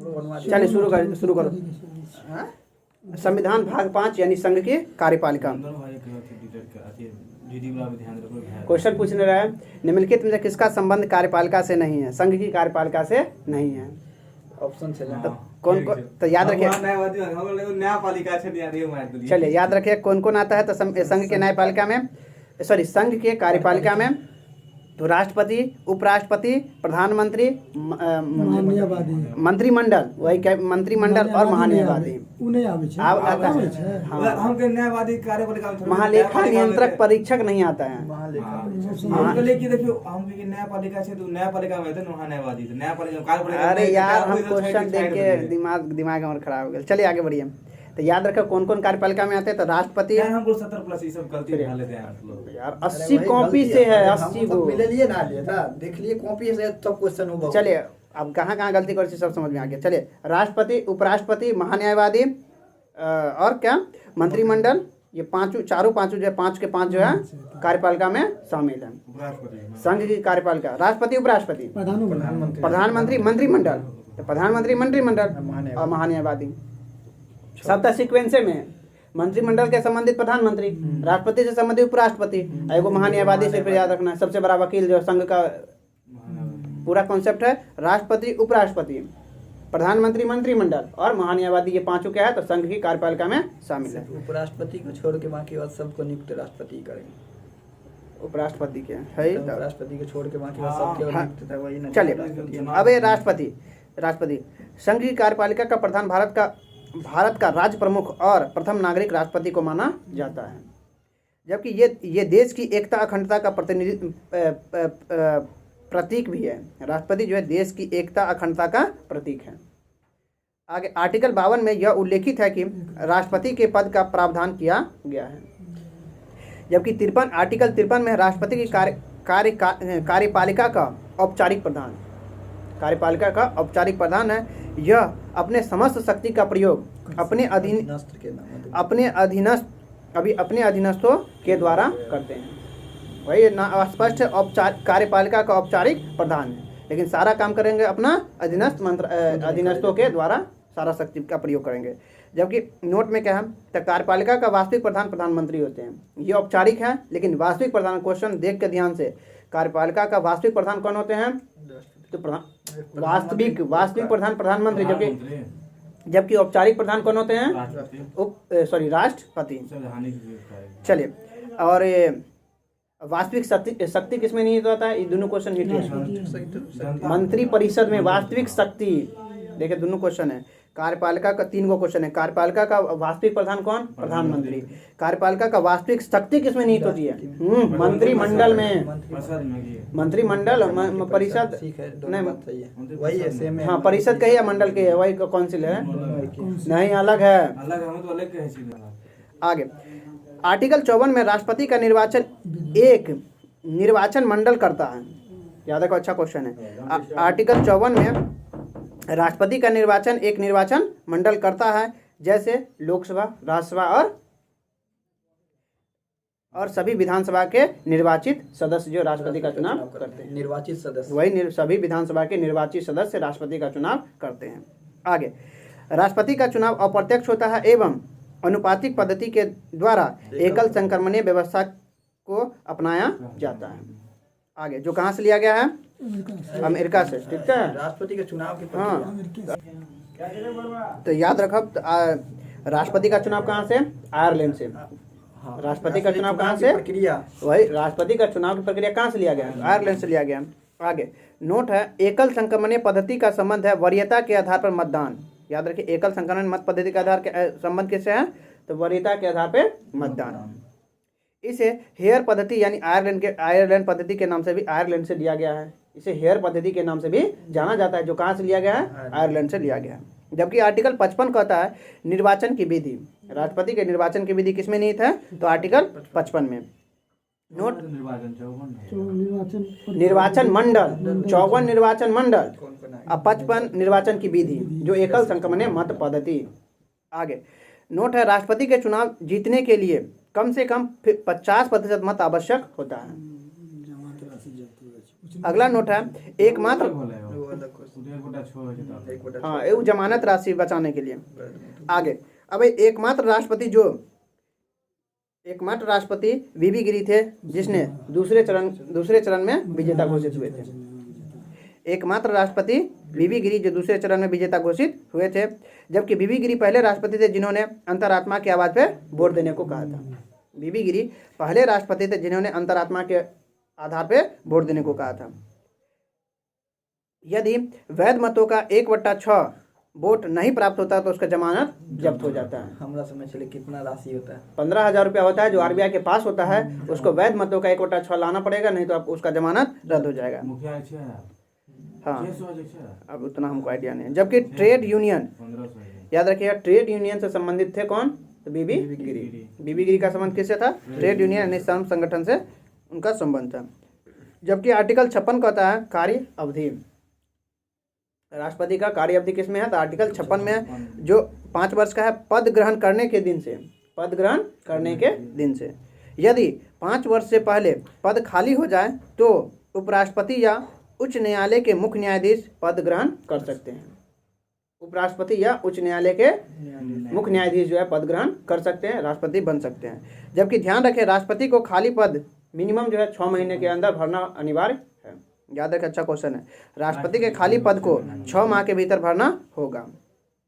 चलिए शुरू करो। संविधान भाग 5 यानी संघ की कार्यपालिका। क्वेश्चन पूछने रहा है, निम्नलिखित में से किसका संबंध कार्यपालिका से नहीं है? संघ की कार्यपालिका से नहीं है। ऑप्शन तो कौन कौन, तो याद रखिए, चलिए याद रखिए कौन कौन आता है। तो संघ के न्यायपालिका में, सॉरी संघ के कार्यपालिका में तो राष्ट्रपति, उपराष्ट्रपति, प्रधानमंत्री, मंत्रिमंडल, वही मंत्रिमंडल और महान्यायवादी। अब आता है महालेखा नियंत्रक परीक्षक नहीं आता है। अरे यार हम क्वेश्चन देख के दिमाग हमारा खराब हो गया। चलिए आगे बढ़िए। तो याद रखो कौन कौन कार्यपालिका में आते हैं। तो राष्ट्रपति, हमको 70+ ये सब गलती उठा लेते हैं यार 80 कॉपी से है, 80 को मिले लिए ना लिए था, देख लिए कॉपी से सब क्वेश्चन होगा। चलिए अब कहाँ गलती कर सब समझ में आ गया। चलिए राष्ट्रपति, उपराष्ट्रपति, महान्यायवादी और क्या मंत्रिमंडल, ये चारों पांचों जो है 5 के 5 जो है कार्यपालिका में शामिल है। संघ की कार्यपालिका राष्ट्रपति, उपराष्ट्रपति, प्रधानमंत्री, मंत्रिमंडल, प्रधानमंत्री, मंत्रिमंडल और महान्यायवादी। सप्ताह सीक्वेंस में मंत्रिमंडल के संबंधित प्रधानमंत्री, राष्ट्रपति से संबंधित उपराष्ट्रपति, एगो महान्यायवादी से याद रखना है। सबसे बड़ा वकील जो संघ का पूरा कॉन्सेप्ट है, राष्ट्रपति, उपराष्ट्रपति, प्रधानमंत्री, मंत्रिमंडल और महान्यायवादी, ये पांचों क्या है तो संघ की कार्यपालिका में शामिल है। उपराष्ट्रपति को छोड़ के बाकी बात सबको नियुक्त राष्ट्रपति करेंगे। उपराष्ट्रपति के है, राष्ट्रपति को छोड़ के बाकी बात सबके नियुक्त था वही ना। चलिए अब ये राष्ट्रपति संघ की कार्यपालिका का प्रधान भारत का राज्य प्रमुख और प्रथम नागरिक राष्ट्रपति को माना जाता है। जबकि ये देश की एकता अखंडता का प्रतीक भी है। राष्ट्रपति जो है देश की एकता अखंडता का प्रतीक है। आगे आर्टिकल 52 में यह उल्लेखित है कि राष्ट्रपति के पद का प्रावधान किया गया है। जबकि आर्टिकल 53 में राष्ट्रपति की कार्यपालिका का औपचारिक प्रधान है। यह अपने समस्त शक्ति का प्रयोग अपने अधीनस्थों के द्वारा करते हैं। वही स्पष्ट कार्यपालिका का औपचारिक प्रधान है, लेकिन सारा काम करेंगे अपना अधीनस्थों के द्वारा सारा शक्ति का प्रयोग करेंगे। जबकि नोट में क्या है तो कार्यपालिका का वास्तविक प्रधान प्रधानमंत्री होते हैं। ये औपचारिक है, लेकिन वास्तविक प्रधान, क्वेश्चन देख के ध्यान से, कार्यपालिका का वास्तविक प्रधान कौन होते हैं तो वास्तविक प्रधान प्रधानमंत्री, जबकि औपचारिक प्रधान कौन होते हैं राष्ट्रपति। चलिए और वास्तविक शक्ति किसमें निहित होता है? ये दोनों क्वेश्चन हिट है। मंत्री परिषद में वास्तविक शक्ति, देखिए दोनों क्वेश्चन है। कार्यपालिका का 3 क्वेश्चन है। कार्यपालिका का वास्तविक प्रधान कौन? प्रधानमंत्री। कार्यपालिका का वास्तविक शक्ति किसमें निहित होती है? मंत्रिमंडल में। मंत्रिमंडल परिषद नहीं, हाँ परिषद कही या मंडल के, वही काउंसिल है नहीं, अलग है। आगे आर्टिकल 54 में राष्ट्रपति का निर्वाचन एक निर्वाचन मंडल करता है। याद रखो, अच्छा क्वेश्चन है। आर्टिकल 54 में राष्ट्रपति का निर्वाचन एक निर्वाचन मंडल करता है, जैसे लोकसभा, राज्यसभा और सभी विधानसभा के निर्वाचित सदस्य जो राष्ट्रपति का चुनाव करते हैं। निर्वाचित सदस्य वही सभी विधानसभा के निर्वाचित सदस्य राष्ट्रपति का चुनाव करते हैं। आगे राष्ट्रपति का चुनाव अप्रत्यक्ष होता है एवं अनुपातिक पद्धति के द्वारा एकल संक्रमणीय व्यवस्था को अपनाया जाता है। आगे जो कहाँ से लिया गया है? अमेरिका से, ठीक है। राष्ट्रपति के चुनाव की तो याद रखो राष्ट्रपति का चुनाव कहाँ से? आयरलैंड से। राष्ट्रपति का चुनाव कहाँ से? प्रक्रिया वही राष्ट्रपति का चुनाव की प्रक्रिया कहाँ से लिया गया? आयरलैंड से लिया गया। आगे नोट है, एकल संक्रमणीय पद्धति का संबंध है वरीयता के आधार पर मतदान। याद रखिए, एकल संक्रमण मत पद्धति के आधार के संबंध किससे है तो वरीयता के आधार पर मतदान। इसे हेयर पद्धति यानी आयरलैंड पद्धति के नाम से भी आयरलैंड से लिया गया है। इसे हेयर पद्धति के नाम से भी जाना जाता है, जो कहाँ से लिया गया है? आयरलैंड से लिया गया है। जबकि आर्टिकल 55 कहता है निर्वाचन की विधि, राष्ट्रपति के निर्वाचन की विधि किसमें निहित है तो आर्टिकल 55 में। नोट निर्वाचन मंडल 54 निर्वाचन मंडल और 55 निर्वाचन की विधि जो एकल संक्रमणीय मत पद्धति। आगे नोट है, राष्ट्रपति के चुनाव जीतने के लिए कम से कम 50% मत आवश्यक होता है। अगला नोट है, एकमात्र 1/6 हो जाता है। 1/6 हाँ, ये जमानत राशि बचाने के लिए। आगे अब एकमात्र राष्ट्रपति वीवी गिरी थे, जिसने दूसरे चरण में विजेता घोषित हुए थे। एकमात्र राष्ट्रपति वीवी गिरी जो दूसरे चरण में विजेता घोषित हुए थे, जबकि वीवी गिरी पहले राष्ट्रपति थे जिन्होंने अंतरात्मा की आवाज़ पे वोट देने को कहा था। वीवी गिरी पहले राष्ट्रपति थे जिन्होंने अंतरात्मा के आधार पे वोट देने को कहा था। यदि वैध मतों का 1/6 वोट नहीं प्राप्त होता तो उसका जमानत जब्त हो जाता है। हमारा समझ चले कितना राशि होता है? 15,000 रुपया होता है जो आरबीआई के पास होता है, उसको वैध मतों का 1/6 लाना पड़ेगा, नहीं तो आप उसका जमानत रद्द हो जाएगा। मुखिया अच्छे हैं। हाँ, 600 अच्छे हैं। अब उतना हमको आइडिया नहीं है। जबकि ट्रेड यूनियन, 1500 है। याद रखिएगा, ट्रेड यूनियन से संबंधित थे कौन? तो बीबी गिरी। बीबी गिरी का संबंध किससे था? ट्रेड यूनियन यानी श्रम संगठन से उनका संबंध था। जबकि आर्टिकल 56 कहता है कार्य अवधि, राष्ट्रपति का कार्य अवधि किस में है? तो आर्टिकल 56 में है, जो 5 वर्ष का है पद ग्रहण करने के दिन से। यदि 5 वर्ष से पहले पद खाली हो जाए तो उपराष्ट्रपति या उच्च न्यायालय के मुख्य न्यायाधीश पद ग्रहण कर सकते हैं। उपराष्ट्रपति या उच्च न्यायालय के मुख्य न्यायाधीश जो है पद ग्रहण कर सकते हैं, राष्ट्रपति बन सकते हैं। जबकि ध्यान रखें, राष्ट्रपति को खाली पद मिनिमम जो है 6 महीने के अंदर भरना अनिवार्य है। याद रखें, अच्छा क्वेश्चन है। राष्ट्रपति के खाली पद को 6 माह के भीतर भरना होगा।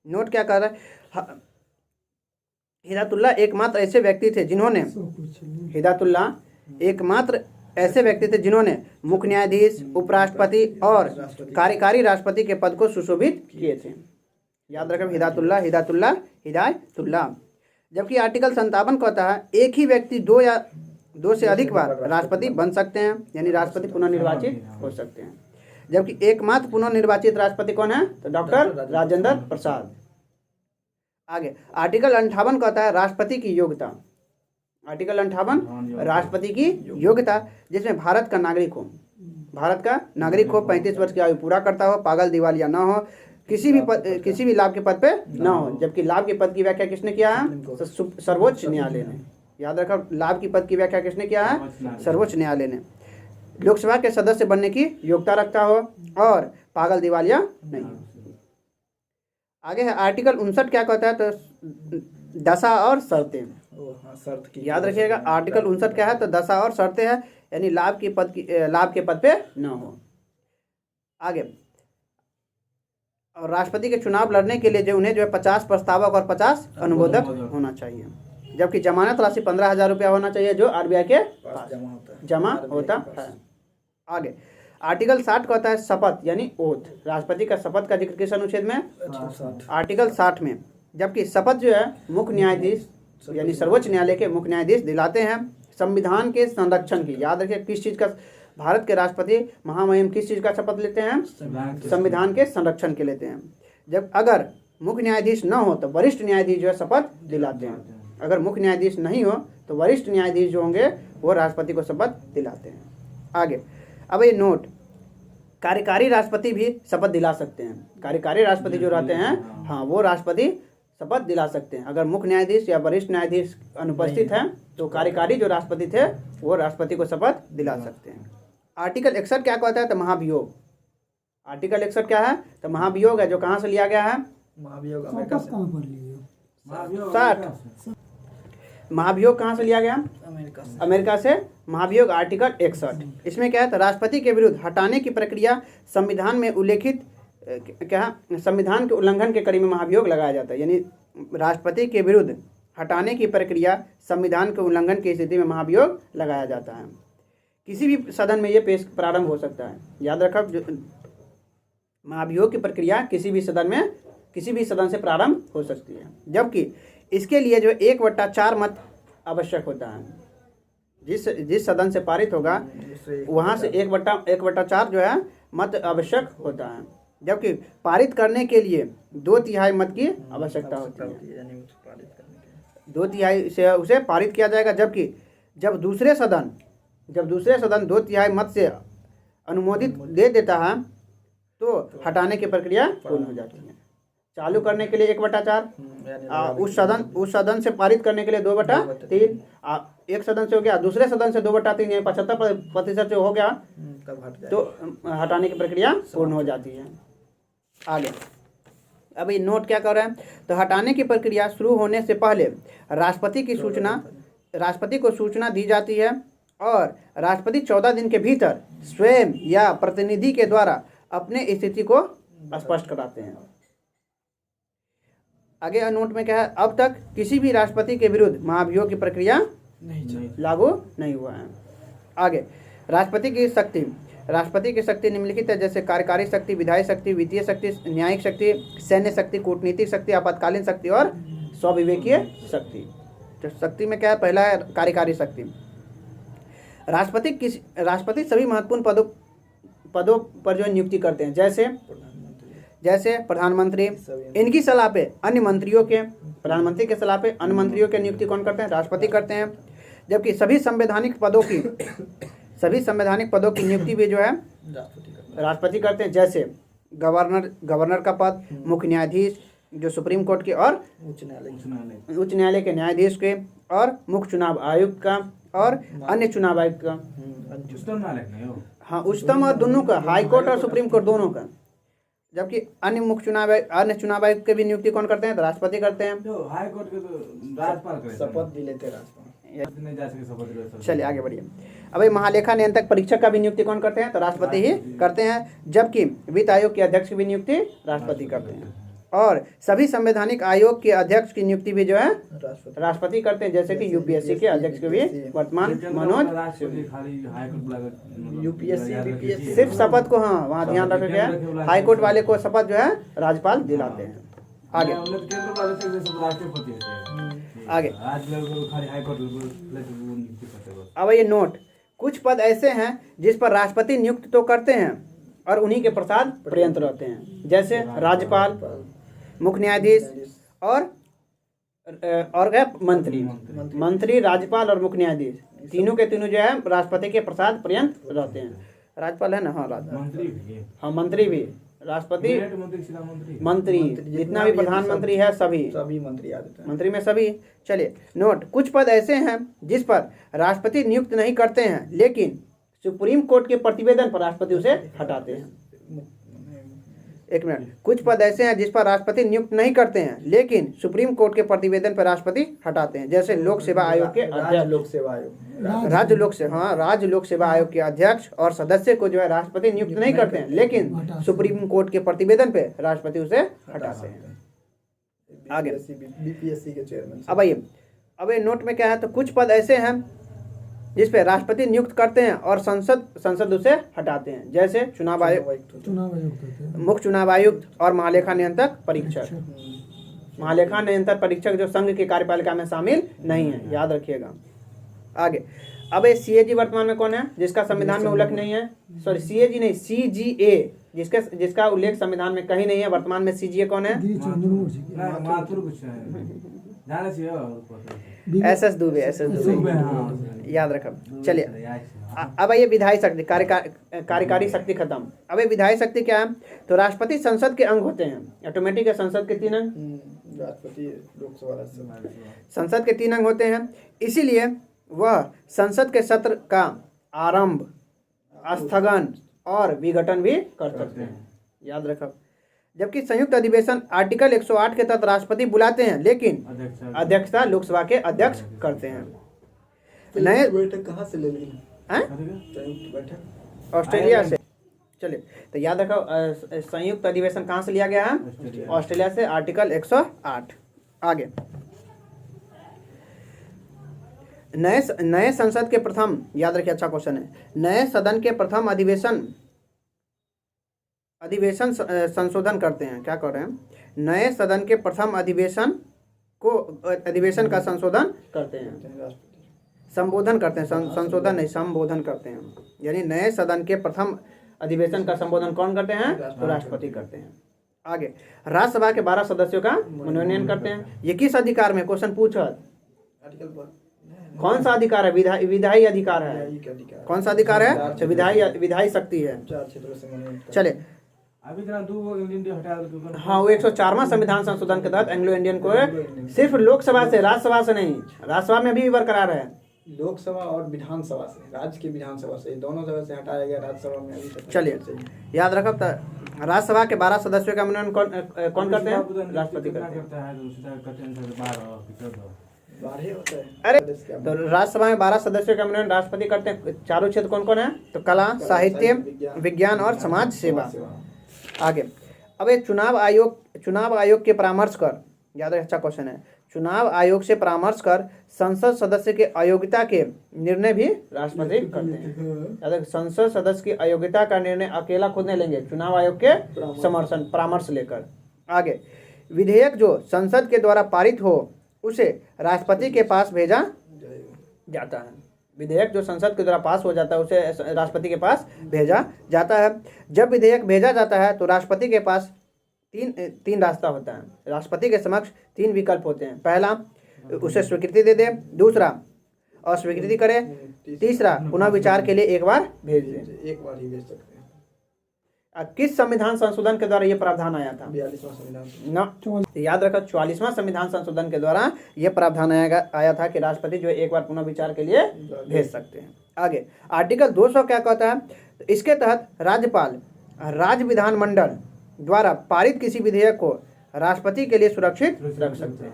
नोट क्या कर रहा है? हिदायतुल्लाह एकमात्र ऐसे व्यक्ति थे जिन्होंने मुख्य न्यायाधीश, उपराष्ट्रपति और कार्यकारी राष्ट्रपति के पद को सुशोभित किए थे। याद रखें, हिदायतुल्लाह। जबकि आर्टिकल 57 कहता है एक ही व्यक्ति 2 से अधिक बार राष्ट्रपति बन सकते हैं, यानी राष्ट्रपति पुनर्निर्वाचित हो सकते हैं। जबकि एकमात्र पुनर्निर्वाचित राष्ट्रपति कौन है? तो डॉक्टर राजेंद्र प्रसाद। आगे आर्टिकल 58 कहता है राष्ट्रपति की योग्यता। आर्टिकल 58 राष्ट्रपति की योग्यता, जिसमें भारत का नागरिक हो, 35 वर्ष की आयु पूरा करता हो, पागल दिवालिया ना हो, किसी भी लाभ के पद पे ना हो। जबकि लाभ के पद की व्याख्या किसने किया है? सर्वोच्च न्यायालय ने। याद रखो, लाभ की पद की व्याख्या किसने किया है? सर्वोच्च न्यायालय ने। लोकसभा के सदस्य बनने की योग्यता रखता हो और पागल दिवालिया नहीं। आगे है आर्टिकल 59 क्या कहता है? तो दशा और शर्तें। शर्त की याद रखिएगा, आर्टिकल 59 क्या है? तो दशा और शर्तें है, यानी लाभ के पद पे न हो। आगे, और राष्ट्रपति के चुनाव लड़ने के लिए उन्हें 50 प्रस्तावक और 50 अनुमोदक होना चाहिए। जबकि जमानत राशि 15,000 रुपया होना चाहिए, जो आरबीआई के पास जमा होता है। आगे आर्टिकल 60 कहता है शपथ यानी ओथ। राष्ट्रपति का शपथ का जिक्र किस अनुच्छेद में? आर्टिकल 60 में। जबकि शपथ जो है मुख्य न्यायाधीश यानी सर्वोच्च न्यायालय के मुख्य न्यायाधीश दिलाते हैं। संविधान के संरक्षण की, याद रखिए, किस चीज़ का? भारत के राष्ट्रपति महामहिम किस चीज़ का शपथ लेते हैं? संविधान के संरक्षण के लेते हैं। जब अगर मुख्य न्यायाधीश न हो तो वरिष्ठ न्यायाधीश जो है शपथ दिलाते हैं। अगर मुख्य न्यायाधीश नहीं हो तो वरिष्ठ न्यायाधीश जो होंगे वो राष्ट्रपति को शपथ दिलाते हैं। आगे अब ये नोट, कार्यकारी राष्ट्रपति भी शपथ दिला सकते हैं। कार्यकारी राष्ट्रपति जो रहते हैं, हाँ, वो राष्ट्रपति शपथ दिला सकते हैं। अगर मुख्य न्यायाधीश या वरिष्ठ न्यायाधीश अनुपस्थित हैं तो कार्यकारी जो राष्ट्रपति थे वो राष्ट्रपति को शपथ दिला सकते हैं। आर्टिकल 61 क्या कहता है? तो महाभियोग। आर्टिकल 61 क्या है? तो महाभियोग है, जो कहाँ से लिया गया है? महाभियोग अमेरिका से। महाभियोग कहाँ से लिया गया? अमेरिका से महाभियोग आर्टिकल 61। इसमें क्या है? तो राष्ट्रपति के विरुद्ध हटाने की प्रक्रिया संविधान में उल्लेखित संविधान के उल्लंघन के कड़ी में महाभियोग लगाया जाता है। यानी राष्ट्रपति के विरुद्ध हटाने की प्रक्रिया संविधान के उल्लंघन की स्थिति में महाभियोग लगाया जाता है। किसी भी सदन में ये प्रारंभ हो सकता है। याद रखो, महाभियोग की प्रक्रिया किसी भी सदन से प्रारंभ हो सकती है। जबकि इसके लिए जो 1/4 मत आवश्यक होता है। जिस सदन से पारित होगा वहाँ से 1/4 जो है मत आवश्यक होता है। जबकि पारित करने के लिए 2/3 मत की आवश्यकता होती है। 2/3 से उसे पारित किया जाएगा। जबकि जब दूसरे सदन 2/3 मत से अनुमोदित दे देता है तो हटाने की प्रक्रिया पूर्ण हो जाती है। चालू करने के लिए 1/4, उस सदन से पारित करने के लिए 2/3, एक सदन से हो गया, दूसरे सदन से 2/3 यानी 75% से हो गया तो हटाने की प्रक्रिया पूर्ण हो जाती है। आगे अब ये नोट क्या कर रहे हैं, तो हटाने की प्रक्रिया शुरू होने से पहले राष्ट्रपति को सूचना दी जाती है और राष्ट्रपति 14 दिन के भीतर स्वयं या प्रतिनिधि के द्वारा अपने स्थिति को स्पष्ट कराते हैं। आगे नोट में क्या है, अब तक किसी भी राष्ट्रपति के विरुद्ध महाभियोग की प्रक्रिया लागू नहीं हुआ है। आगे राष्ट्रपति की शक्ति निम्नलिखित है, जैसे कार्यकारी शक्ति, विधायी शक्ति, वित्तीय शक्ति, न्यायिक शक्ति, सैन्य शक्ति, कूटनीतिक शक्ति, आपातकालीन शक्ति और स्वविवेकीय शक्ति। तो शक्ति में क्या है, पहला है कार्यकारी शक्ति। राष्ट्रपति सभी महत्वपूर्ण पदों पर जो नियुक्ति करते हैं, जैसे प्रधानमंत्री। इनकी सलाह पे अन्य मंत्रियों के, प्रधानमंत्री के सलाह पे अन्य मंत्रियों के नियुक्ति कौन करते हैं, राष्ट्रपति करते हैं। जबकि सभी संवैधानिक पदों की नियुक्ति भी जो है राष्ट्रपति करते हैं, जैसे गवर्नर का पद, मुख्य न्यायाधीश जो सुप्रीम कोर्ट के और उच्च न्यायालय के न्यायाधीश के, और मुख्य चुनाव आयुक्त का और अन्य चुनाव आयुक्त का। हाँ, उच्चतम और दोनों का, हाई कोर्ट और सुप्रीम कोर्ट दोनों का। जबकि अन्य चुनाव आयुक्त के भी नियुक्ति कौन करते हैं, तो राष्ट्रपति करते हैं। जो हाई कोर्ट के तो राज्यपाल करे, शपथ भी लेते राष्ट्रपति। नहीं जा सके शपथ। चलिए आगे बढ़िए। अब महालेखा नियंत्रक परीक्षक का भी नियुक्ति कौन करते हैं, तो राष्ट्रपति ही करते हैं। जबकि वित्त आयोग के अध्यक्ष की भी नियुक्ति राष्ट्रपति करते हैं। और सभी संवैधानिक आयोग के अध्यक्ष की नियुक्ति भी जो है राष्ट्रपति करते हैं, जैसे कि यूपीएससी के अध्यक्ष के भी वर्तमान मनोज। यूपीएससी सिर्फ शपथ को, हाँ वहाँ ध्यान रखा गया है, हाई कोर्ट वाले को शपथ जो है राज्यपाल दिलाते हैं। आगे अब ये नोट, कुछ पद ऐसे हैं जिस पर राष्ट्रपति नियुक्त तो करते हैं और उन्हीं के प्रसाद पर्यंत रहते हैं, जैसे राज्यपाल, मुख्य न्यायाधीश और मंत्री, राज्यपाल और मुख्य न्यायाधीश, तीनों के तीनों जो है राष्ट्रपति के प्रसाद पर्यंत रहते हैं। राज्यपाल है ना, हाँ मंत्री भी, राष्ट्रपति मंत्री जितना भी प्रधानमंत्री है सभी मंत्री आते हैं, मंत्री में सभी। चलिए नोट, कुछ पद ऐसे हैं जिस पर राष्ट्रपति नियुक्त नहीं करते हैं, लेकिन सुप्रीम कोर्ट के प्रतिवेदन पर राष्ट्रपति उसे हटाते हैं। एक मिनट, कुछ पद ऐसे हैं जिस पर राष्ट्रपति नियुक्त नहीं करते हैं, लेकिन सुप्रीम कोर्ट के प्रतिवेदन पर राष्ट्रपति हटाते हैं, जैसे लोक सेवा आयोग के अध्यक्ष, राज्य लोक सेवा आयोग के अध्यक्ष और सदस्य को जो है राष्ट्रपति नियुक्त नहीं करते हैं, लेकिन सुप्रीम कोर्ट के प्रतिवेदन पे राष्ट्रपति उसे हटाते हैं। आगे बीपीएससी के चेयरमैन। अब ये नोट में क्या है, तो कुछ पद ऐसे हैं जिस पे राष्ट्रपति नियुक्त करते हैं और संसद उसे हटाते हैं, जैसे चुनाव आयुक्त, मुख्य चुनाव आयुक्त और महालेखा नियंत्रक परीक्षक। महालेखा नियंत्रक परीक्षक जो संघ की कार्यपालिका में शामिल नहीं है, याद रखिएगा। आगे अब ये सीएजी वर्तमान में कौन है, जिसका संविधान में उल्लेख नहीं है, सॉरी सीएजी नहीं, सीजीए, जिसका उल्लेख संविधान में कहीं नहीं है, वर्तमान में सीजीए कौन है, SS दुबे, याद रखा। चलिए अब ये विधायी शक्ति, कार्यकारी शक्ति खत्म। अब ये विधायी शक्ति क्या है, तो राष्ट्रपति संसद के अंग होते हैं, ऑटोमेटिक है संसद के 3 अंग, राष्ट्रपति लोकसभा राज्यसभा, संसद के 3 अंग होते हैं, इसीलिए वह संसद के सत्र का आरंभ, स्थगन और विघटन भी कर सकते हैं, याद रखा। जबकि संयुक्त अधिवेशन आर्टिकल 108 के तहत राष्ट्रपति बुलाते हैं, लेकिन अध्यक्षता लोकसभा के अध्यक्ष करते हैं। नए बैठक कहाँ से ले ली है, संयुक्त बैठक ऑस्ट्रेलिया से। चलिए तो याद रखो, संयुक्त अधिवेशन कहाँ से लिया गया है, ऑस्ट्रेलिया से, आर्टिकल 108। आगे नए संसद के प्रथम, याद रखिए अच्छा क्वेश्चन है, नए सदन के प्रथम अधिवेशन संशोधन करते हैं, क्या कर रहे हैं, नए सदन के प्रथम अधिवेशन का संशोधन करते हैं, संबोधन करते हैं, संशोधन नहीं संबोधन करते हैं, यानी नए सदन के प्रथम अधिवेशन का संबोधन कौन करते हैं, तो राष्ट्रपति करते हैं। आगे राज्यसभा के 12 सदस्यों का मनोनयन करते हैं। ये किस अधिकार में, क्वेश्चन पूछा, कौन सा अधिकार है, विधायी अधिकार है, कौन सा अधिकार है, अच्छा विधायी शक्ति है। चले हाँ, वो 104वां संविधान संशोधन के तहत एंग्लो इंडियन को सिर्फ लोकसभा से, राज्यसभा से नहीं, राज्यसभा में भी बरकरार है, लोकसभा और विधानसभा से, राज्य की विधानसभा से, दोनों जगह से हटाया गया, राज्यसभा में अभी तक। चलिए याद रखो, राज्यसभा के 12 सदस्यों का मनोनयन कौन करते हैं? राष्ट्रपति कितना करते हैं। करता है तो उसी तरह करते हैं, जैसे 12 कि 14। 12 होता है। अरे सदस्य क्या तो राज्यसभा में 12 सदस्यों का मनोनयन राष्ट्रपति करते हैं। चारों क्षेत्र कौन कौन है? तो कला, साहित्य, विज्ञान और समाज सेवा। आगे अब ये चुनाव आयोग के परामर्श कर, याद रहे, अच्छा क्वेश्चन है। चुनाव आयोग से परामर्श कर संसद सदस्य के अयोग्यता के निर्णय भी राष्ट्रपति करते हैं। याद रहे, संसद सदस्य की अयोग्यता का निर्णय अकेला खुद नहीं लेंगे, चुनाव आयोग के परामर्श लेकर। आगे विधेयक जो संसद के द्वारा पारित हो उसे राष्ट्रपति के पास भेजा जाता है। विधेयक जो संसद के द्वारा पास हो जाता है उसे राष्ट्रपति के पास भेजा जाता है। जब विधेयक भेजा जाता है तो राष्ट्रपति के पास तीन रास्ता होता है। राष्ट्रपति के समक्ष 3 विकल्प होते हैं। पहला, उसे स्वीकृति दे दे, दूसरा अस्वीकृति करे, तीसरा पुनः विचार के लिए एक बार भेज दे। एक बार ही भेज सकते हैं। किस संविधान संशोधन के द्वारा यह प्रावधान आया था? 42वां संविधान। न, याद रखो 44वां संविधान संशोधन के द्वारा यह प्रावधान आया था कि राष्ट्रपति जो एक बार पुनः विचार के लिए भेज सकते हैं। आगे आर्टिकल 200 क्या कहता है? तो इसके तहत राज्यपाल राज्य विधानमंडल द्वारा पारित किसी विधेयक को राष्ट्रपति के लिए सुरक्षित रख सकते हैं।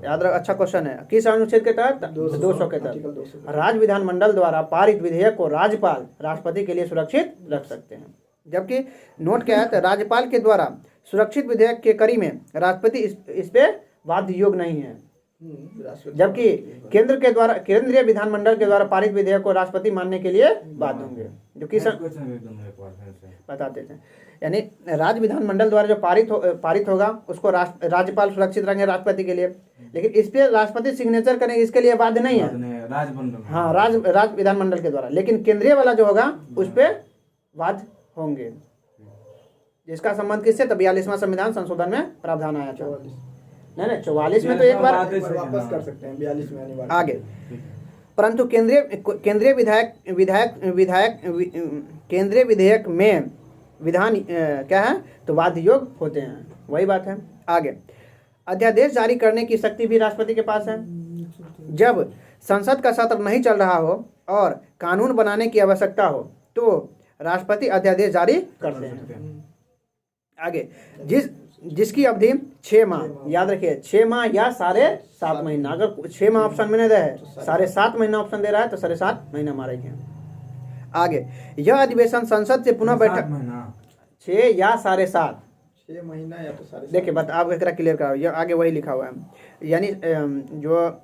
याद रख, अच्छा क्वेश्चन है। किस अनुच्छेद के तहत? 200 के तहत राज्य विधानमंडल द्वारा पारित विधेयक को राज्यपाल राष्ट्रपति के लिए सुरक्षित रख सकते हैं। जबकि नोट क्या है? तो राज्यपाल के द्वारा सुरक्षित विधेयक के कड़ी में राष्ट्रपति इस पे वाद योग्य नहीं है। जबकि केंद्रीय विधानमंडल के द्वारा पारित विधेयक को राष्ट्रपति मानने के लिए बाध्य होंगे। जो कि बताते थे, यानी राज्य विधानमंडल द्वारा जो पारित होगा उसको राज्यपाल सुरक्षित रखेंगे राष्ट्रपति के लिए, लेकिन इस पे राष्ट्रपति सिग्नेचर करेंगे इसके लिए बाध्य नहीं है। हाँ, राज्य विधानमंडल के द्वारा, लेकिन केंद्रीय वाला जो होगा उस पे बाध्य होंगे। जिसका संबंध किससे? तो 42वां संविधान संशोधन में प्रावधान आया था। नहीं 44 में तो एक बार वापस कर सकते हैं, 42 में अनिवार्य। आगे परंतु केंद्रीय विधेयक में विधान क्या है? तो बाध्य योग होते हैं। वही बात है। आगे अध्यादेश जारी करने की शक्ति भी राष्ट्रपति के पास है। जब संसद का सत्र नहीं चल रहा हो और कानून बनाने की आवश्यकता हो तो राष्ट्रपति अध्यादेश जारी करते हैं। आगे जिसकी अवधि 6 माह, याद रखिए 6 माह या 7.5 महीना। अगर 6 माह ऑप्शन में नहीं दे है, 7.5 महीना ऑप्शन दे रहा है तो 7.5 महीना मारेंगे। आगे यह अधिवेशन संसद से पुनः बैठक 6 या 7.5 6 महीना या तो 7.5। देखिए बात आप एक क्लियर करो, ये आगे वही लिखा हुआ है। यानी जो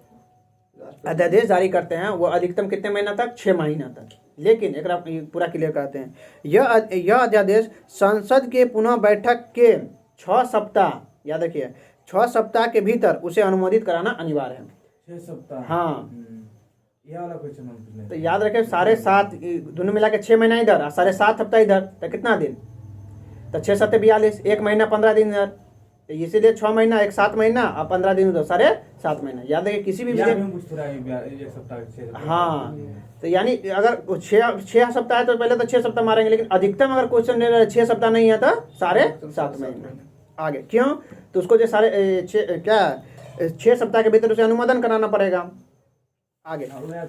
अध्यादेश जारी करते हैं वो अधिकतम कितने महीना तक? 6 महीना तक। लेकिन एक पूरा क्लियर करते हैं, यह अध्यादेश संसद के पुनः बैठक के 6 सप्ताह, याद रखिए 6 सप्ताह के भीतर उसे अनुमोदित कराना अनिवार्य है। 6 सप्ताह। हाँ, ये वाला क्वेश्चन तो याद रखे 7.5 दोनों मिला के 6 महीना इधर और 7.5 हफ्ता इधर, तो कितना दिन? तो 6 7 42, 1 महीना 15 दिन इधर, तो इसीलिए 6 महीना 1 7 महीना और 15 दिन उधर, 7.5 महीना। याद रखिए किसी भी हाँ, तो यानी अगर 6 सप्ताह है तो पहले तो 6 सप्ताह मारेंगे, लेकिन अधिकतम अगर क्वेश्चन 6 सप्ताह नहीं है तो 7.5 महीना। आगे क्यों? तो उसको जो 6 सप्ताह के भीतर उसे अनुमोदन कराना पड़ेगा। आगे 6 महीना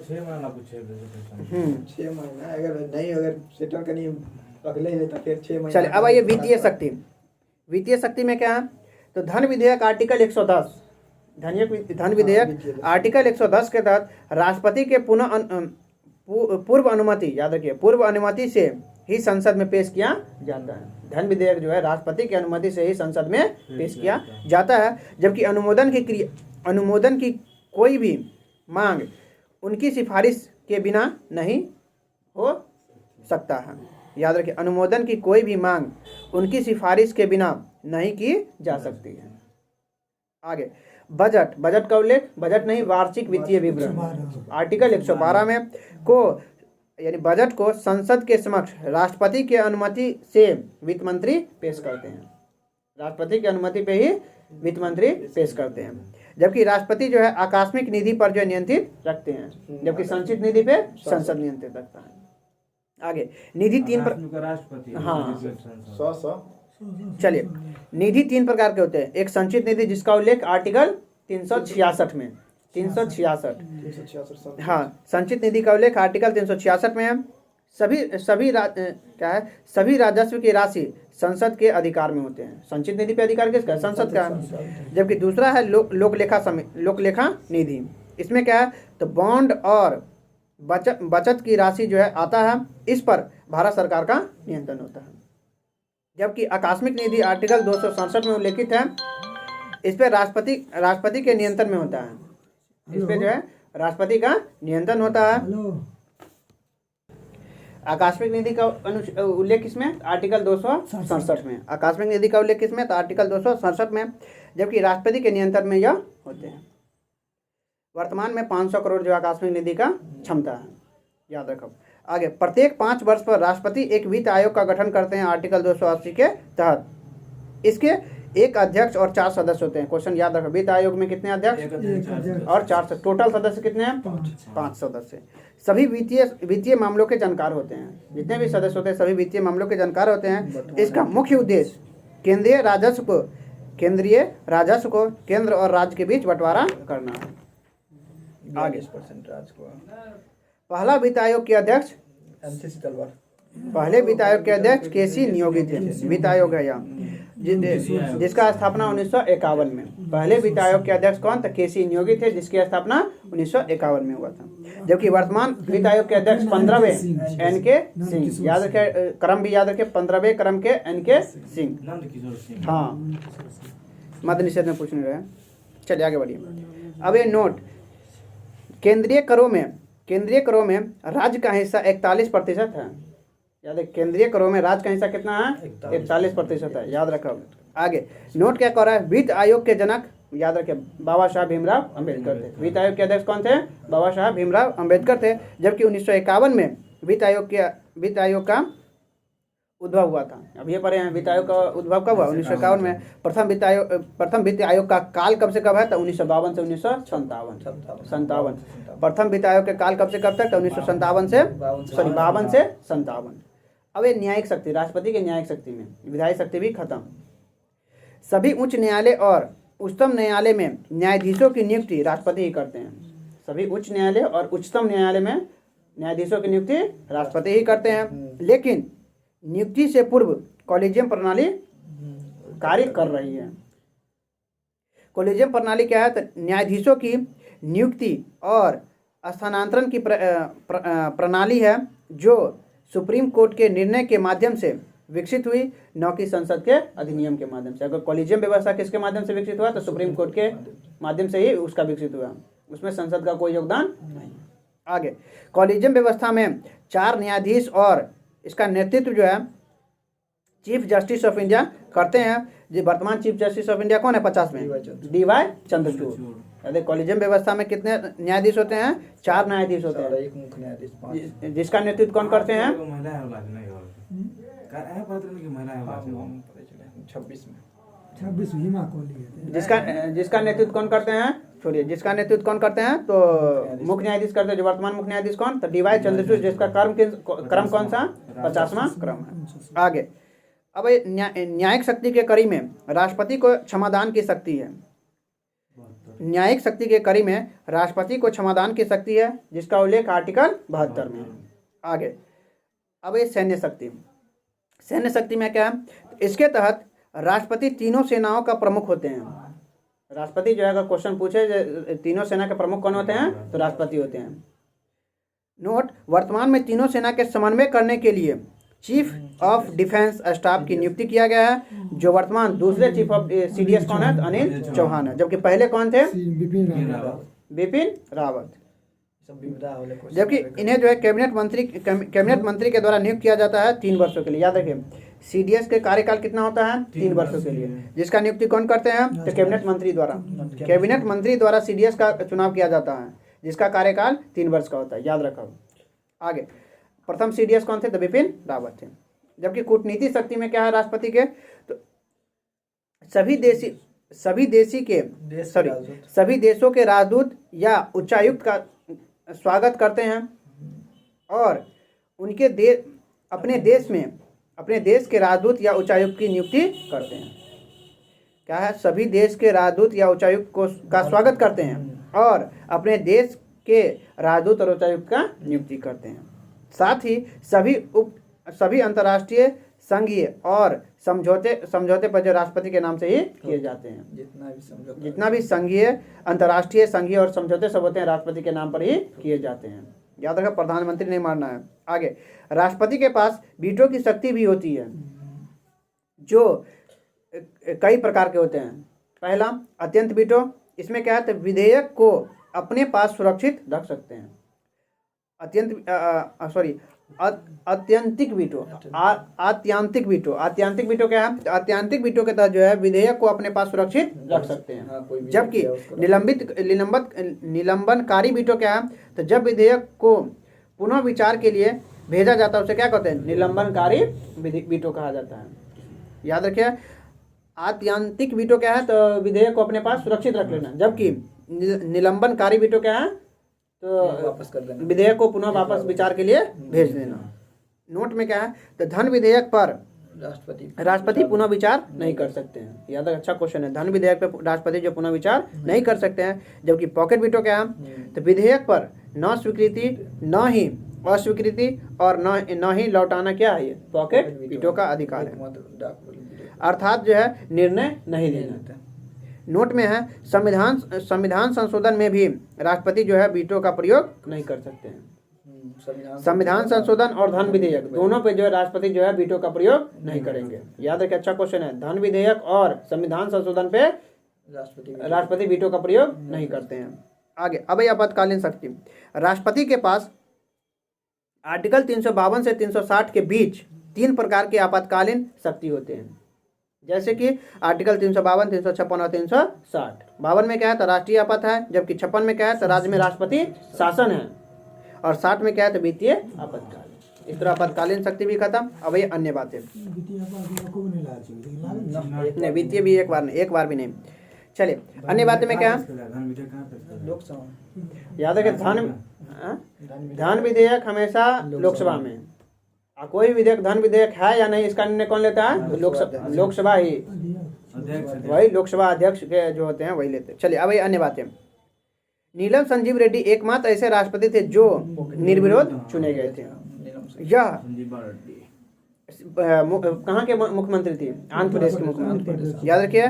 अगर सेटल करनी अगले है तो फिर 6 महीना। चलिए अब आइए वित्तीय शक्ति में क्या है? तो धन विधेयक आर्टिकल 110 धन विधेयक आर्टिकल 110 के तहत राष्ट्रपति के पूर्व अनुमति, याद रखिए पूर्व अनुमति से ही संसद में पेश किया जाता है। धन विधेयक जो है राष्ट्रपति की अनुमति से ही संसद में पेश किया जाता है। जबकि अनुमोदन की कोई भी मांग उनकी सिफारिश के बिना नहीं हो सकता है। याद रखिए अनुमोदन की कोई भी मांग उनकी सिफारिश के बिना नहीं की जा सकती है। आगे बजट का उल्लेख, बजट नहीं वार्षिक वित्तीय विवरण आर्टिकल 112 में को, यानी बजट को संसद के समक्ष राष्ट्रपति के अनुमति से वित्त मंत्री पेश करते हैं। राष्ट्रपति की अनुमति पे ही वित्त मंत्री पेश करते हैं। जबकि राष्ट्रपति जो है आकस्मिक निधि पर जो नियंत्रित रखते हैं, जबकि संचित निधि पे संसद नियंत्रित रखता है। आगे निधि 3 राष्ट्रपति। हाँ 100 चलिए निधि 3 प्रकार के होते हैं। एक संचित निधि जिसका उल्लेख आर्टिकल 366 में 366 हाँ संचित निधि का उल्लेख आर्टिकल 366 में है। सभी राजस्व की राशि संसद के अधिकार में होते हैं। संचित निधि पे अधिकार किसका है? संसद का है। जबकि दूसरा है लोकलेखा निधि। इसमें क्या है? तो बॉन्ड और बचत की राशि जो है आता है, इस पर भारत सरकार का नियंत्रण होता है। जबकि आकस्मिक निधि आर्टिकल 267 में उल्लेखित है, इस पर राष्ट्रपति के नियंत्रण में होता है। इस पे जो है राष्ट्रपति का नियंत्रण होता है। आकस्मिक निधि का उल्लेख किसमें? आर्टिकल 267 में। आकस्मिक निधि का उल्लेख किसमें? तो आर्टिकल 267 में। जबकि राष्ट्रपति के नियंत्रण में यह होते हैं। वर्तमान में 500 करोड़ जो आकस्मिक निधि का क्षमता है, याद रखो। आगे, प्रत्येक 5 वर्ष पर राष्ट्रपति एक वित्त आयोग का गठन करते हैं आर्टिकल 280 के तहत। इसके एक अध्यक्ष और 4 सदस्य होते हैं। क्वेश्चन याद रखो, वित्त आयोग में कितने अध्यक्ष और 4 सदस्य? टोटल सदस्य कितने हैं? 5 सदस्य। सभी वित्तीय मामलों के जानकार होते हैं। जितने भी सदस्य होते हैं सभी वित्तीय मामलों के जानकार होते हैं। इसका मुख्य उद्देश्य केंद्रीय राजस्व को केंद्र और राज्य के बीच बंटवारा करना है। आगे, 20% राज्य को। पहला वित्त आयोग के अध्यक्ष एमसीसी तलवार। पहले वित्त आयोग के अध्यक्ष केसी नियोगी थे। वित्त आयोग है यहाँ, जिसका स्थापना 1951 में। पहले वित्त आयोग के अध्यक्ष कौन? तो केसी नियोगी थे, जिसकी स्थापना 1951 में हुआ था। जबकि वर्तमान वित्त आयोग के अध्यक्ष 15वें एन.के. सिंह, याद रखे, क्रम भी याद रखे, 15वें क्रम के एन.के. सिंह। हाँ, मद्य निषेध में पूछने रहे। चलिए आगे बढ़िए। अब ये नोट, केंद्रीय करों में राज्य का हिस्सा 41% है। याद है, केंद्रीय करों में राज्य का हिस्सा कितना है? 41% है, याद रखो। आगे, नोट क्या कर रहा है? वित्त आयोग के जनक याद रखें बाबा साहब भीमराव अंबेडकर थे। वित्त आयोग के अध्यक्ष कौन थे? बाबा साहब भीमराव अंबेडकर थे। जबकि 1951 में वित्त आयोग का उद्भव हुआ था। अब ये पढ़े हैं, वित्त आयोग का उद्भव कब हुआ? 1951 में। प्रथम वित्त आयोग का काल कब से कब है? तो 1952 से 1957। प्रथम वित्त आयोग के काल कब से कब तक? तो 1957 से 52 से 57। अब ये न्यायिक शक्ति, राष्ट्रपति के न्यायिक शक्ति में विधायी शक्ति भी खत्म। सभी उच्च न्यायालय और उच्चतम न्यायालय में न्यायाधीशों की नियुक्ति राष्ट्रपति ही करते हैं। सभी उच्च न्यायालय और उच्चतम न्यायालय में न्यायाधीशों की नियुक्ति राष्ट्रपति ही करते हैं। लेकिन नियुक्ति से पूर्व कॉलेजियम प्रणाली कार्य कर रही है। कॉलेजियम प्रणाली क्या है? तो न्यायाधीशों की नियुक्ति और स्थानांतरण की प्रणाली है, जो सुप्रीम कोर्ट के निर्णय के माध्यम से विकसित हुई, न कि संसद के अधिनियम के माध्यम से। अगर कॉलेजियम व्यवस्था किसके माध्यम से विकसित हुआ? तो सुप्रीम कोर्ट के माध्यम से ही उसका विकसित हुआ, उसमें संसद का कोई योगदान नहीं। आगे, कॉलेजियम व्यवस्था में 4 न्यायाधीश और इसका नेतृत्व जो है चीफ जस्टिस ऑफ इंडिया करते हैं। जो वर्तमान चीफ जस्टिस ऑफ इंडिया कौन है? 50 में डी.वाई. चंद्रचूड़। अरे कॉलेजियम व्यवस्था में कितने न्यायाधीश होते हैं? 4 न्यायाधीश होते हैं। एक मुख्य न्यायाधीश, जिसका नेतृत्व कौन करते हैं? 26 में। जिसका नेतृत्व कौन करते हैं? छोड़िए, जिसका नेतृत्व कौन करते हैं? तो मुख्य न्यायाधीश करते हैं। जो वर्तमान मुख्य न्यायाधीश कौन? तो डी.वाई. चंद्रचूड़, जिसका क्रम कौन सा? 50वां क्रम है। आगे, अब न्यायिक शक्ति के कड़ी में राष्ट्रपति को क्षमादान की शक्ति है। न्यायिक शक्ति के कड़ी में राष्ट्रपति को क्षमादान की शक्ति है, जिसका उल्लेख आर्टिकल 72 में। आगे, अब ये सैन्य शक्ति में क्या है? इसके तहत राष्ट्रपति तीनों सेनाओं का प्रमुख होते हैं। राष्ट्रपति जो है, अगर क्वेश्चन पूछे तीनों सेना के प्रमुख कौन होते हैं, तो राष्ट्रपति होते हैं। नोट, वर्तमान में तीनों सेना के समन्वय करने के लिए चीफ ऑफ डिफेंस स्टाफ की नियुक्ति किया गया है, जो वर्तमान दूसरे चीफ ऑफ सीडीएस कौन है? तो अनिल चौहान है। जबकि पहले कौन थे? बिपिन रावत। जबकि इन्हें जो है कैबिनेट मंत्री के द्वारा नियुक्त किया जाता है 3 वर्षों के लिए। याद रखिए, सीडीएस के कार्यकाल कितना होता है? 3 वर्षों के लिए। जिसका नियुक्ति कौन करते हैं? तो कैबिनेट मंत्री द्वारा सीडीएस का चुनाव किया जाता है, जिसका कार्यकाल 3 वर्ष का होता है। याद रखो। आगे, प्रथम सीडीएस कौन थे? तो बिपिन रावत थे। जबकि कूटनीति शक्ति में क्या है राष्ट्रपति के? तो सभी देशों के राजदूत या उच्चायुक्त का स्वागत करते हैं और उनके अपने देश के राजदूत या उच्चायुक्त की नियुक्ति करते हैं। क्या है? सभी देश के राजदूत या उच्चायुक्त का स्वागत करते हैं और अपने देश के राजदूत और उच्चायुक्त का नियुक्ति करते हैं। साथ ही सभी अंतर्राष्ट्रीय संघीय और समझौते पर जो राष्ट्रपति के नाम से ही किए जाते हैं। जितना भी संघीय अंतर्राष्ट्रीय संघीय और समझौते सब होते हैं राष्ट्रपति के नाम पर ही किए जाते हैं। याद रखा, प्रधानमंत्री नहीं मानना है। आगे, राष्ट्रपति के पास वीटो की शक्ति भी होती है, जो कई प्रकार के होते हैं। पहला, अत्यंत वीटो। इसमें क्या है, तो विधेयक को अपने पास सुरक्षित रख सकते हैं। आत्यंतिक वीटो। आत्यांतिक वीटो। आत्यांतिक वीटो क्या है, आत्यांतिक वीटो के तहत जो है विधेयक को अपने पास सुरक्षित रख सकते हैं। जबकि निलंबनकारी वीटो क्या है, तो जब विधेयक को पुनः विचार के लिए भेजा जाता है उसे क्या कहते हैं, निलंबनकारी वीटो कहा जाता है। याद रखिए, आत्यांतिक वीटो क्या है, तो विधेयक को अपने पास सुरक्षित रख लेना। जबकि निलंबनकारी वीटो क्या है, तो वापस कर देना, विधेयक को पुनः वापस विचार के लिए भेज देना। नोट में क्या है, तो धन विधेयक पर राष्ट्रपति पुनः विचार नहीं कर सकते हैं। याद रखिए, अच्छा क्वेश्चन है। धन विधेयक पर राष्ट्रपति जो पुनः विचार नहीं कर सकते हैं। जबकि पॉकेट वीटो क्या है, तो विधेयक पर न स्वीकृति, न ही अस्वीकृति और न ही लौटाना क्या है, ये पॉकेट वीटो का अधिकार है। अर्थात जो है निर्णय नहीं लेना। नोट में है, संविधान संशोधन में भी राष्ट्रपति जो है वीटो का प्रयोग नहीं कर सकते हैं। संविधान संशोधन और धन विधेयक दोनों पे जो है राष्ट्रपति जो है वीटो का प्रयोग नहीं करेंगे। याद रखिए, अच्छा क्वेश्चन है। धन विधेयक और संविधान संशोधन पे राष्ट्रपति वीटो का प्रयोग नहीं करते हैं। आगे, अब आपातकालीन शक्ति। राष्ट्रपति के पास आर्टिकल 352 से 360 के बीच 3 प्रकार के आपातकालीन शक्ति होते हैं। जैसे कि आर्टिकल 352, 356 और 360। 52 में क्या है, तो राष्ट्रीय आपात है। जबकि 56 में क्या है, तो राज्य में राष्ट्रपति शासन है। और 60 में क्या है, तो वित्तीय आपातकाल। इस तरह आपातकालीन शक्ति भी खत्म। अब ये अन्य बातें, नहीं वित्तीय भी एक बार भी नहीं। चलिए, अन्य बातें में क्या है, याद रखिए, धन विधेयक हमेशा लोकसभा में। कोई विधेयक धन विधेयक है या नहीं, इसका निर्णय कौन लेता है, लोकसभा ही। वही लोकसभा अध्यक्ष के जो होते हैं वही लेते हैं। चलिए, अब ये अन्य बातें। नीलम संजीव रेड्डी एकमात्र ऐसे राष्ट्रपति थे जो निर्विरोध चुने गए थे। यह कहाँ के मुख्यमंत्री थी, आंध्र प्रदेश के मुख्यमंत्री। याद रखिए,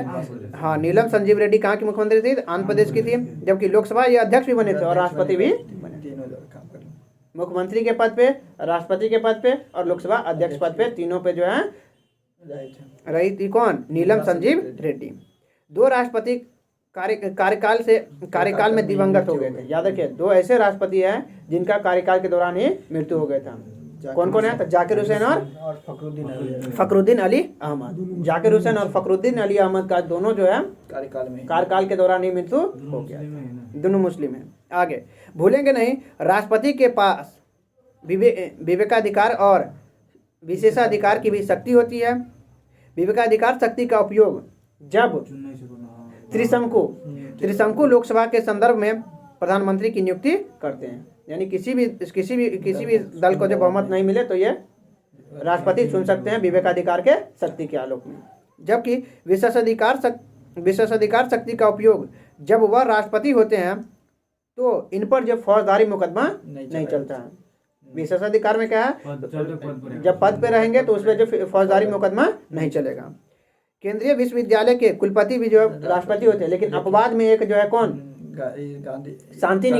हाँ, नीलम संजीव रेड्डी कहाँ की मुख्यमंत्री थी, आंध्र प्रदेश की थी। जबकि लोकसभा ये अध्यक्ष भी बने थे और राष्ट्रपति भी बने। मुख्यमंत्री के पद पे, राष्ट्रपति के पद पे और लोकसभा अध्यक्ष पद पे, तीनों पे जो है रही थी कौन, नीलम संजीव रेड्डी। 2 राष्ट्रपति कार्यकाल में दिवंगत हो गए थे। याद रखिए, 2 ऐसे राष्ट्रपति हैं जिनका कार्यकाल के दौरान ही मृत्यु हो गया था। कौन कौन है, तो जाकिर हुसैन और फखरुद्दीन अली अहमद। जाकिर हुसैन और फखरुद्दीन अली अहमद का दोनों जो है कार्यकाल के दौरान ही मृत्यु हो गया। दोनों मुस्लिम हैं। आगे, भूलेंगे नहीं, राष्ट्रपति के पास विवेकाधिकार और विशेषाधिकार की भी शक्ति होती है। विवेकाधिकार शक्ति का उपयोग जब त्रिशंकु लोकसभा के संदर्भ में प्रधानमंत्री की नियुक्ति करते हैं। यानी किसी भी दल को जब बहुमत नहीं मिले तो ये राष्ट्रपति चुन सकते हैं विवेकाधिकार के शक्ति के आलोक में। जबकि विशेषाधिकार शक्ति का उपयोग जब वह राष्ट्रपति होते हैं तो इन पर जो फौजदारी मुकदमा नहीं चलता है। विशेषाधिकार में क्या है, जब पद पे रहेंगे तो उसमें जो फौजदारी मुकदमा नहीं चलेगा। केंद्रीय विश्वविद्यालय के कुलपति भी जो राष्ट्रपति होते हैं, लेकिन अपवाद में एक जो है कौन, शांति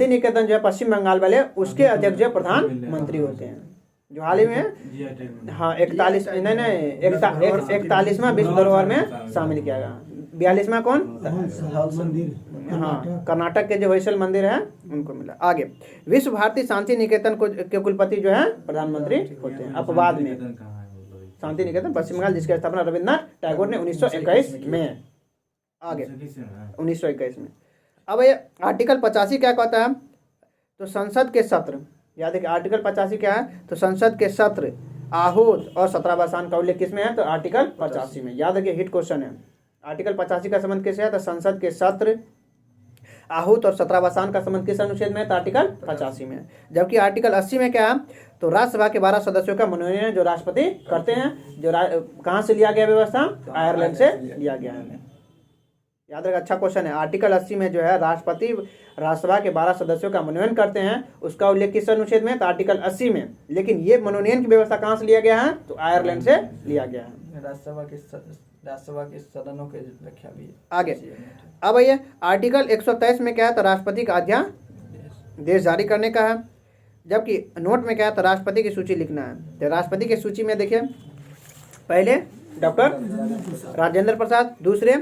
निकेतन जो है पश्चिम बंगाल वाले, उसके अध्यक्ष जो प्रधानमंत्री होते हैं, जो हाल ही में हाँ 41वां विश्व धरोहर में शामिल किया गया। 42वां कौन, हाँ कर्नाटक के जो होयसल मंदिर है उनको मिला। आगे, विश्व भारती शांति निकेतन के कुलपति जो है प्रधानमंत्री होते हैं अपवाद में। शांति निकेतन पश्चिम बंगाल, जिसकी स्थापना रविन्द्रनाथ टैगोर ने 1921 में। आगे 1921 में। अब ये आर्टिकल 85 क्या कहता है, तो संसद के सत्र, याद है कि आर्टिकल 85 क्या है, तो संसद के सत्र, आहूत और सत्रावसान का उल्लेख किसमें है, तो आर्टिकल 85 में। याद है कि हिट क्वेश्चन है। आर्टिकल 85 का संबंध किससे है, तो संसद के सत्र, आहूत और सत्रावसान का संबंध किस अनुच्छेद में है, तो आर्टिकल 85 में। जबकि आर्टिकल 80 में क्या है, तो राज्यसभा के 12 सदस्यों का मनोनयन जो राष्ट्रपति करते हैं, जो कहाँ से लिया गया व्यवस्था, आयरलैंड से लिया गया है। याद रखा, अच्छा क्वेश्चन है। आर्टिकल 80 में जो है राष्ट्रपति राज्यसभा के 12 सदस्यों का मनोनयन करते हैं, उसका उल्लेख किस अनुच्छेद में? तो आर्टिकल 80 में। लेकिन ये मनोनयन की व्यवस्था कहाँ से लिया गया है? तो आयरलैंड से लिया गया है। राज्यसभा के सदनों के व्याख्या भी आगे अब ये आर्टिकल 123 में क्या है? तो राष्ट्रपति का अध्यादेश जारी करने का है। जबकि नोट में क्या है? तो राष्ट्रपति की सूची लिखना है। तो राष्ट्रपति की सूची में देखिए, पहले डॉक्टर राजेंद्र प्रसाद, दूसरे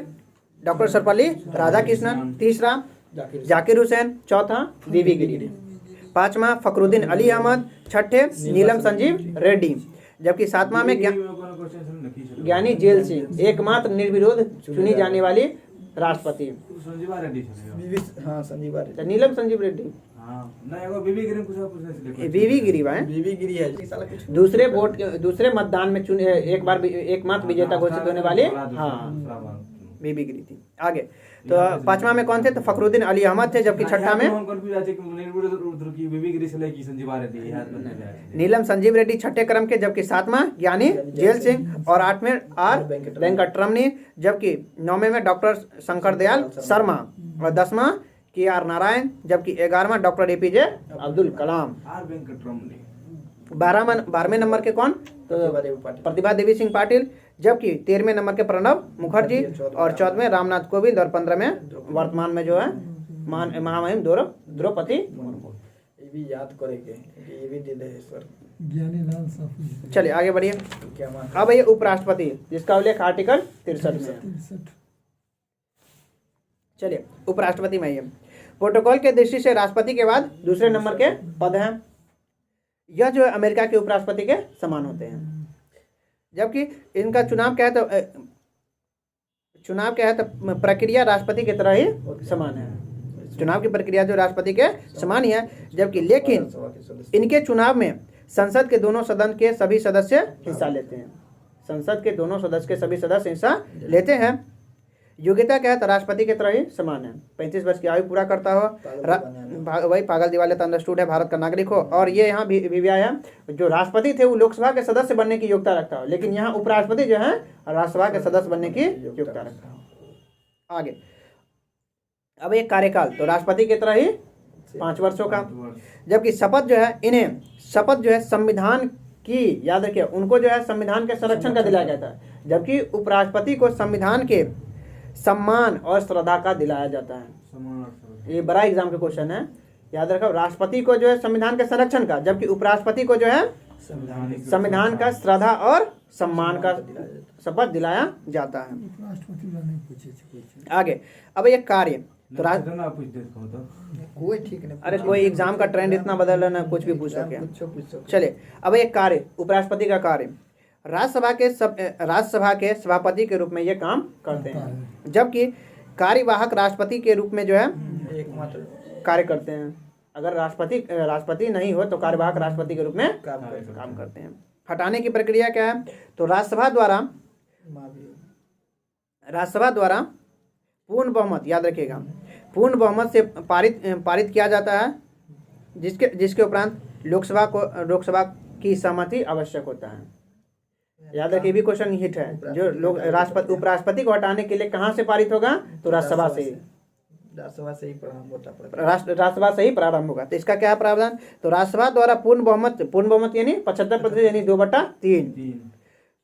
डॉक्टर सर्वपल्ली राधाकृष्णन, तीसरा जाकिर हुसैन, चौथा वीवी गिरी, पांचवा फखरुद्दीन अली अहमद, छठे नीलम संजीव रेड्डी, जबकि सातवां में ज्ञानी जेल सिंह, एकमात्र निर्विरोध चुनी जाने वाली राष्ट्रपति संजीवा रेड्डी छले। हाँ संजीवा रेड्डी, नीलम संजीव रेड्डी, हां ना एगो बीबी गिरी कुछ पूछने से वीवी गिरी है। बीबी गिरी है। दूसरे मतदान में चुने एकमात्र विजेता घोषित होने वाले, हाँ बीबी गिरी थी। आगे तो पांचवा में कौन थे? तो फखरुद्दीन अली अहमद थे, जबकि छठा में नीलम संजीव रेड्डी छठे क्रम के, जबकि सातवां ज्ञानी जेल सिंह और आठवें आर वेंकटरमणी, जबकि नौवें में डॉक्टर शंकर दयाल शर्मा और 10वां के आर नारायण, जबकि 11वां doctor APJ Abdul Kalam. 12वें number के कौन? तो प्रतिभा देवी सिंह पाटिल, जबकि 13वें नंबर के प्रणब मुखर्जी और 14वें रामनाथ कोविंद और 15वें वर्तमान में जो है महामहिम द्रौपदी मुर्मू। ये भी याद करेंगे, ये भी दिल है सर। चलिए आगे बढ़िए। अब ये उपराष्ट्रपति, जिसका उल्लेख आर्टिकल 63 में है। चलिए उपराष्ट्रपति में ये प्रोटोकॉल के दृष्टि से राष्ट्रपति के बाद दूसरे नंबर के पद हैं। यह जो है अमेरिका के उपराष्ट्रपति के समान होते हैं, जबकि इनका चुनाव क्या है? तो प्रक्रिया राष्ट्रपति की तरह ही समान है। चुनाव की प्रक्रिया जो राष्ट्रपति के समान ही है, जबकि लेकिन इनके चुनाव में संसद के दोनों सदन के सभी सदस्य हिस्सा लेते हैं। संसद के दोनों सदस्य के सभी सदस्य हिस्सा लेते हैं। योग्यता क्या है? तो राष्ट्रपति की तरह ही समान है। 35 वर्ष की आयु पूरा करता हो, वही पागल दिवालिया अंडरस्टूड है, भारत का नागरिक हो, और ये यहाँ भी आया जो राष्ट्रपति थे वो लोकसभा के सदस्य बनने की योग्यता रखता हो, लेकिन यहाँ उपराष्ट्रपति जो है राज्यसभा के सदस्य बनने की योग्यता रखता हो। आगे अब एक कार्यकाल, तो राष्ट्रपति की तरह ही 5 वर्षों का, जबकि शपथ जो है इन्हें शपथ जो है संविधान की, याद रखिए, उनको जो है संविधान के संरक्षण का दिलाया जाता है, जबकि उपराष्ट्रपति को संविधान के सम्मान और श्रद्धा का दिलाया जाता है। ये बड़ा एग्जाम का क्वेश्चन है, याद रखो। राष्ट्रपति को जो है संविधान के संरक्षण का, जबकि उपराष्ट्रपति को जो है संविधान का श्रद्धा और सम्मान का शपथ दिलाया जाता है। आगे अब ये कार्य, तो कोई ठीक नहीं, अरे कोई एग्जाम का ट्रेंड इतना बदल रहा है ना, कुछ भी पूछ सके। चलिए अब एक कार्य, उपराष्ट्रपति का कार्य, राज्यसभा के सभापति के रूप में ये काम करते हैं, जबकि कार्यवाहक राष्ट्रपति के रूप में जो है एकमात्र कार्य करते हैं। अगर राष्ट्रपति नहीं हो तो कार्यवाहक राष्ट्रपति के रूप में काम करते हैं। हटाने की प्रक्रिया क्या है? तो राज्यसभा द्वारा पूर्ण बहुमत, याद रखिएगा, पूर्ण बहुमत से पारित किया जाता है, जिसके उपरांत लोकसभा की सहमति आवश्यक होता है। याद रखिए, भी क्वेश्चन हिट है। जो लोग उपराष्ट्रपति को हटाने के लिए कहाँ से पारित होगा? तो राज्यसभा से ही प्रारंभ होता है, राज्यसभा से ही प्रारंभ होगा। तो इसका क्या प्रावधान? तो राज्यसभा द्वारा पूर्ण बहुमत यानी 75% यानी 2/3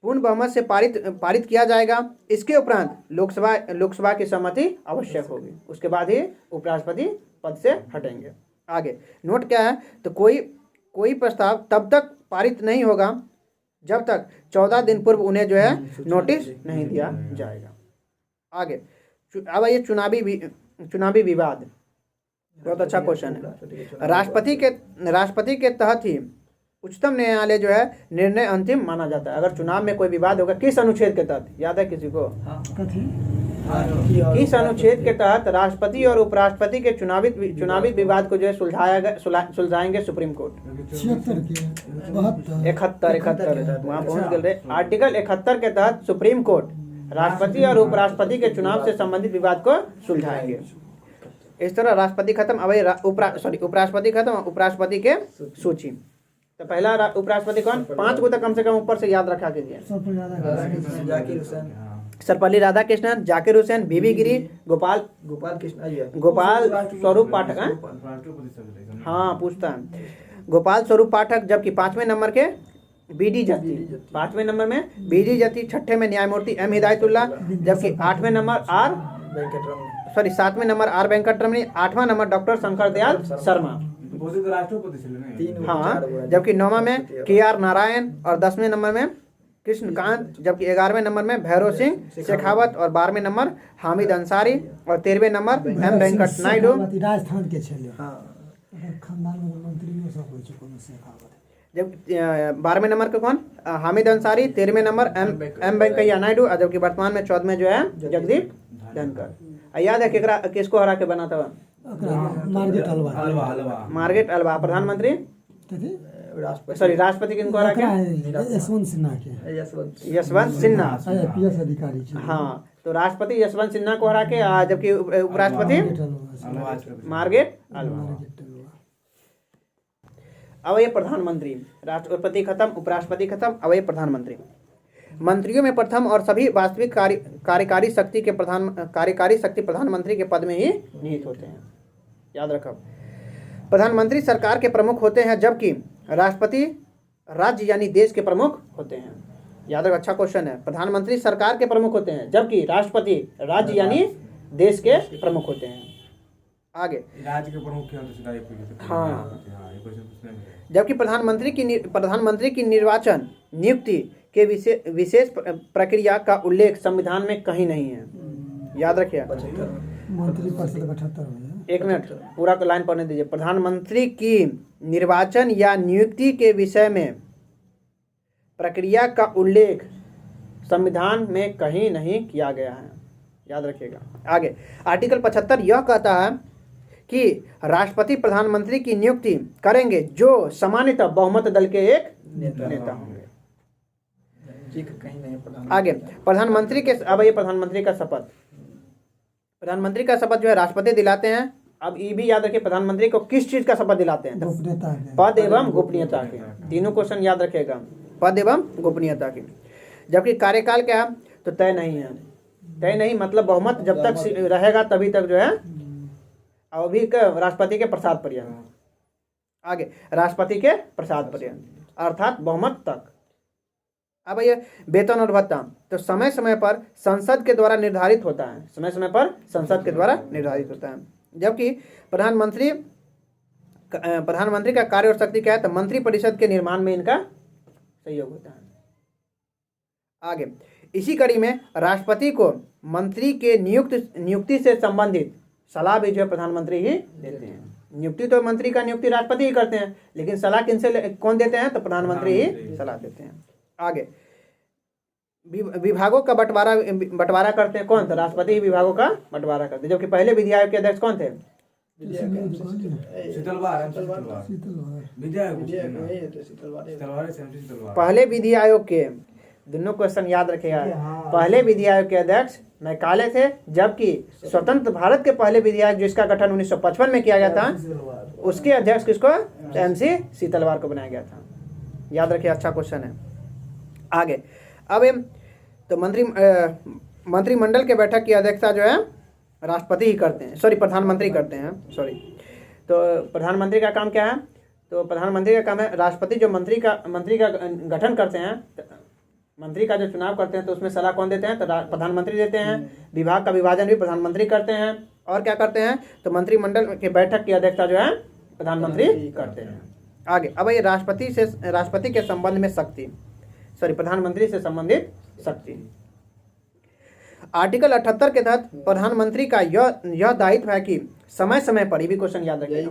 पूर्ण बहुमत से पारित किया जाएगा। इसके उपरांत लोकसभा की सहमति आवश्यक होगी, उसके बाद ही उपराष्ट्रपति पद से हटेंगे। आगे नोट क्या है? तो कोई प्रस्ताव तब तक पारित नहीं होगा जब तक 14 दिन पूर्व उन्हें जो है नोटिस नहीं दिया जाएगा। आगे अब ये चुनावी विवाद, बहुत अच्छा क्वेश्चन है। राष्ट्रपति के तहत ही उच्चतम न्यायालय जो है निर्णय अंतिम माना जाता है। अगर चुनाव में कोई विवाद होगा, किस अनुच्छेद के तहत, याद है किसी को? किस अनुच्छेद के तहत राष्ट्रपति और उपराष्ट्रपति के चुनावी विवाद को जो है सुलझाएंगे सुप्रीम कोर्ट? 71 वहाँ पहुँच गए। आर्टिकल 71 के तहत सुप्रीम कोर्ट राष्ट्रपति और उपराष्ट्रपति के चुनाव से संबंधित विवाद को सुलझाएंगे। इस तरह राष्ट्रपति खत्म, अब उपराष्ट्रपति खत्म, उपराष्ट्रपति के सूची। तो पहला उपराष्ट्रपति कौन? 5 को तो कम से कम ऊपर से याद रखा कीजिए। सर्वपल्ली राधाकृष्णन, जाकिर हुसैन, बीबी गिरी, गोपाल गोपाल कृष्ण ये गोपाल स्वरूप पाठक हैं? राष्ट्रपति सब रहेगा। हाँ पूछता है। गोपाल स्वरूप पाठक, जबकि 5वें नंबर के बीडी जत्ती, 5वें नंबर में बीडी जत्ती, 6ठे में न्यायमूर्ति एम हिदायतुल्लाह, जबकि 8वें नंबर आर वेंकटरमण 7वें नंबर आर वेंकटरमणी, 8वां नंबर डॉक्टर शंकर दयाल शर्मा। बहुत ही तो राष्ट्रपति से लेने तीन हाँ, चार हुआ। जबकि 9वां में के आर नारायण और 10वें नंबर में कृष्णकांत, जबकि 11वें नंबर में भैरव सिंह शेखावत और 12वें नंबर हामिद अंसारी और 13वें नंबर एम वेंकट नायडू। राजस्थान के छले हाँ खानदान में मंत्रियों सब होइ छै कोनो शेखावत। जब 12वें नंबर के कौन हामिद अंसारी, 13वें नंबर एम वेंकैया नायडू और जबकि वर्तमान में 14वें जो है जगदीप धनखड़। याद है केकरा किसको हरा के बना था? ओकरा मार्गेट अलवा हलवा हलवा मार्गेट अलवा। प्रधानमंत्री कथि राष्ट्रपति राष्ट्रपति किनको हरा ओकरा के? यशवंत सिन्हा के यशवंत सिन्हा। आईपीएस अधिकारी छै। हाँ, तो राष्ट्रपति यशवंत सिन्हा को हरा के जबकि उपराष्ट्रपति मार्गेट अलवा। अब ये प्रधानमंत्री, राष्ट्रपति खत्म, उपराष्ट्रपति खत्म, अब ये प्रधानमंत्री। मंत्रियों में प्रथम और सभी वास्तविक कार्यकारी शक्ति प्रधानमंत्री के पद में ही निहित होते हैं। याद रखो, प्रधानमंत्री सरकार के प्रमुख होते हैं, जबकि राष्ट्रपति राज्य यानी देश के प्रमुख होते हैं। याद रखो, अच्छा क्वेश्चन है। प्रधानमंत्री सरकार के प्रमुख होते हैं, जबकि राष्ट्रपति राज्य यानी देश के प्रमुख होते हैं। आगे राज्य के प्रमुख क्या होते हैं? हाँ। ये क्वेश्चन पूछने में है। जबकि प्रधानमंत्री की निर्वाचन नियुक्ति के विशेष प्रक्रिया का उल्लेख संविधान में कहीं नहीं है। याद रखिए। मंत्री परिषद 78 हो जाए। 1 मिनट पूरा लाइन पढ़ने दीजिए। प्रधानमंत्री की निर्वाचन या नियुक्ति के विषय में प्रक्रिया का उल्लेख संविधान में कहीं नहीं किया गया है। याद रखिएगा। आगे आर्टिकल 75 यह कहता है कि राष्ट्रपति प्रधानमंत्री की नियुक्ति करेंगे जो सामान्यतः बहुमत दल के एक नेता होंगे। कहीं नहीं। आगे प्रधानमंत्री के, अब ये प्रधानमंत्री का शपथ, प्रधानमंत्री का शपथ जो है राष्ट्रपति दिलाते हैं। अब ये भी याद रखिए, प्रधानमंत्री को किस चीज का शपथ दिलाते हैं? गोपनीयता के। पद एवं गोपनीयता के। तीनों क्वेश्चन याद रखिएगा, पद एवं गोपनीयता के। जबकि कार्यकाल क्या है? तो तय नहीं है। तय नहीं मतलब बहुमत जब तक रहेगा तभी तक जो है, अभी राष्ट्रपति के प्रसाद पर्यंत। आगे राष्ट्रपति के प्रसाद पर्यंत अर्थात बहुमत तक। अब ये वेतन और भत्ता तो समय समय पर संसद के द्वारा निर्धारित होता है। समय समय पर संसद के द्वारा निर्धारित होता है। जबकि प्रधानमंत्री का कार्य और शक्ति क्या है? तो मंत्री परिषद के निर्माण में इनका सहयोग होता है। आगे इसी कड़ी में राष्ट्रपति को मंत्री के नियुक्ति से संबंधित सलाह भी जो है प्रधानमंत्री ही देते हैं। नियुक्ति तो मंत्री का नियुक्ति राष्ट्रपति ही करते हैं, लेकिन सलाह कौन देते हैं? तो प्रधानमंत्री ही सलाह देते हैं। आगे विभागों का बंटवारा करते हैं कौन? तो राष्ट्रपति ही विभागों का बंटवारा करते हैं। जबकि पहले विधि आयोग के अध्यक्ष कौन थे? पहले विधि आयोग के, दोनों क्वेश्चन याद रखेगा। पहले विधि आयोग के अध्यक्ष मैकाले थे, जबकि स्वतंत्र भारत के पहले विधि आयोग जिसका गठन 1955 में किया गया था, उसके अध्यक्ष किसको? MC सीतलवार को बनाया गया था। याद रखिए, अच्छा क्वेश्चन है। आगे अब तो मंत्रिमंडल के बैठक की अध्यक्षता जो है राष्ट्रपति ही करते हैं, प्रधानमंत्री करते हैं। तो प्रधानमंत्री का काम क्या है? तो प्रधानमंत्री का काम है, राष्ट्रपति जो मंत्री का गठन करते हैं, मंत्री का जो चुनाव करते हैं, तो उसमें सलाह कौन देते हैं? तो प्रधानमंत्री देते हैं। विभाग का विभाजन भी प्रधानमंत्री करते हैं। और क्या करते हैं? तो मंत्रिमंडल के बैठक की अध्यक्षता जो है प्रधानमंत्री करते हैं। आगे अब ये राष्ट्रपति के संबंध में प्रधानमंत्री से संबंधित शक्ति। आर्टिकल 78 के तहत प्रधानमंत्री का यह दायित्व है कि समय समय पर, ये भी क्वेश्चन याद रखिए,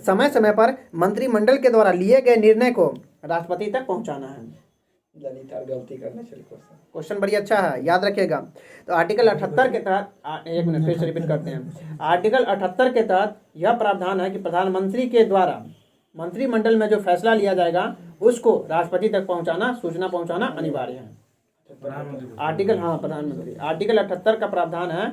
समय समय पर मंत्रिमंडल के द्वारा लिए गए निर्णय को राष्ट्रपति तक पहुंचाना है। गलती करने चलिए क्वेश्चन बड़ी अच्छा है, याद रखिएगा। तो आर्टिकल 78 के तहत, एक मिनट फिर से रिपीट करते हैं। आर्टिकल 78 के तहत यह प्रावधान है कि प्रधानमंत्री के द्वारा मंत्रिमंडल में जो फैसला लिया जाएगा उसको राष्ट्रपति तक सूचना पहुंचाना अनिवार्य है। आर्टिकल 78 का प्रावधान है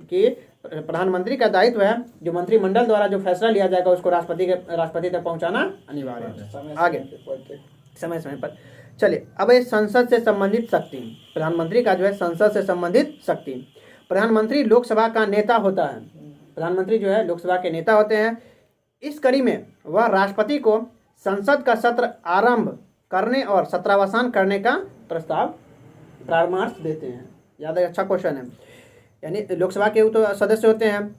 कि प्रधानमंत्री का दायित्व है जो मंत्रिमंडल द्वारा जो फैसला लिया जाएगा उसको राष्ट्रपति तक पहुंचाना अनिवार्य है। आगे समय समय पर चलिए, अब ये संसद से संबंधित शक्ति, प्रधानमंत्री का जो है संसद से संबंधित शक्ति। प्रधानमंत्री लोकसभा का नेता होता है, प्रधानमंत्री जो है लोकसभा के नेता होते हैं। इस कड़ी में वह राष्ट्रपति को संसद का सत्र आरंभ करने और सत्रावसान करने का परामर्श देते हैं। याद है, अच्छा क्वेश्चन है। यानी लोकसभा के तो सदस्य होते हैं,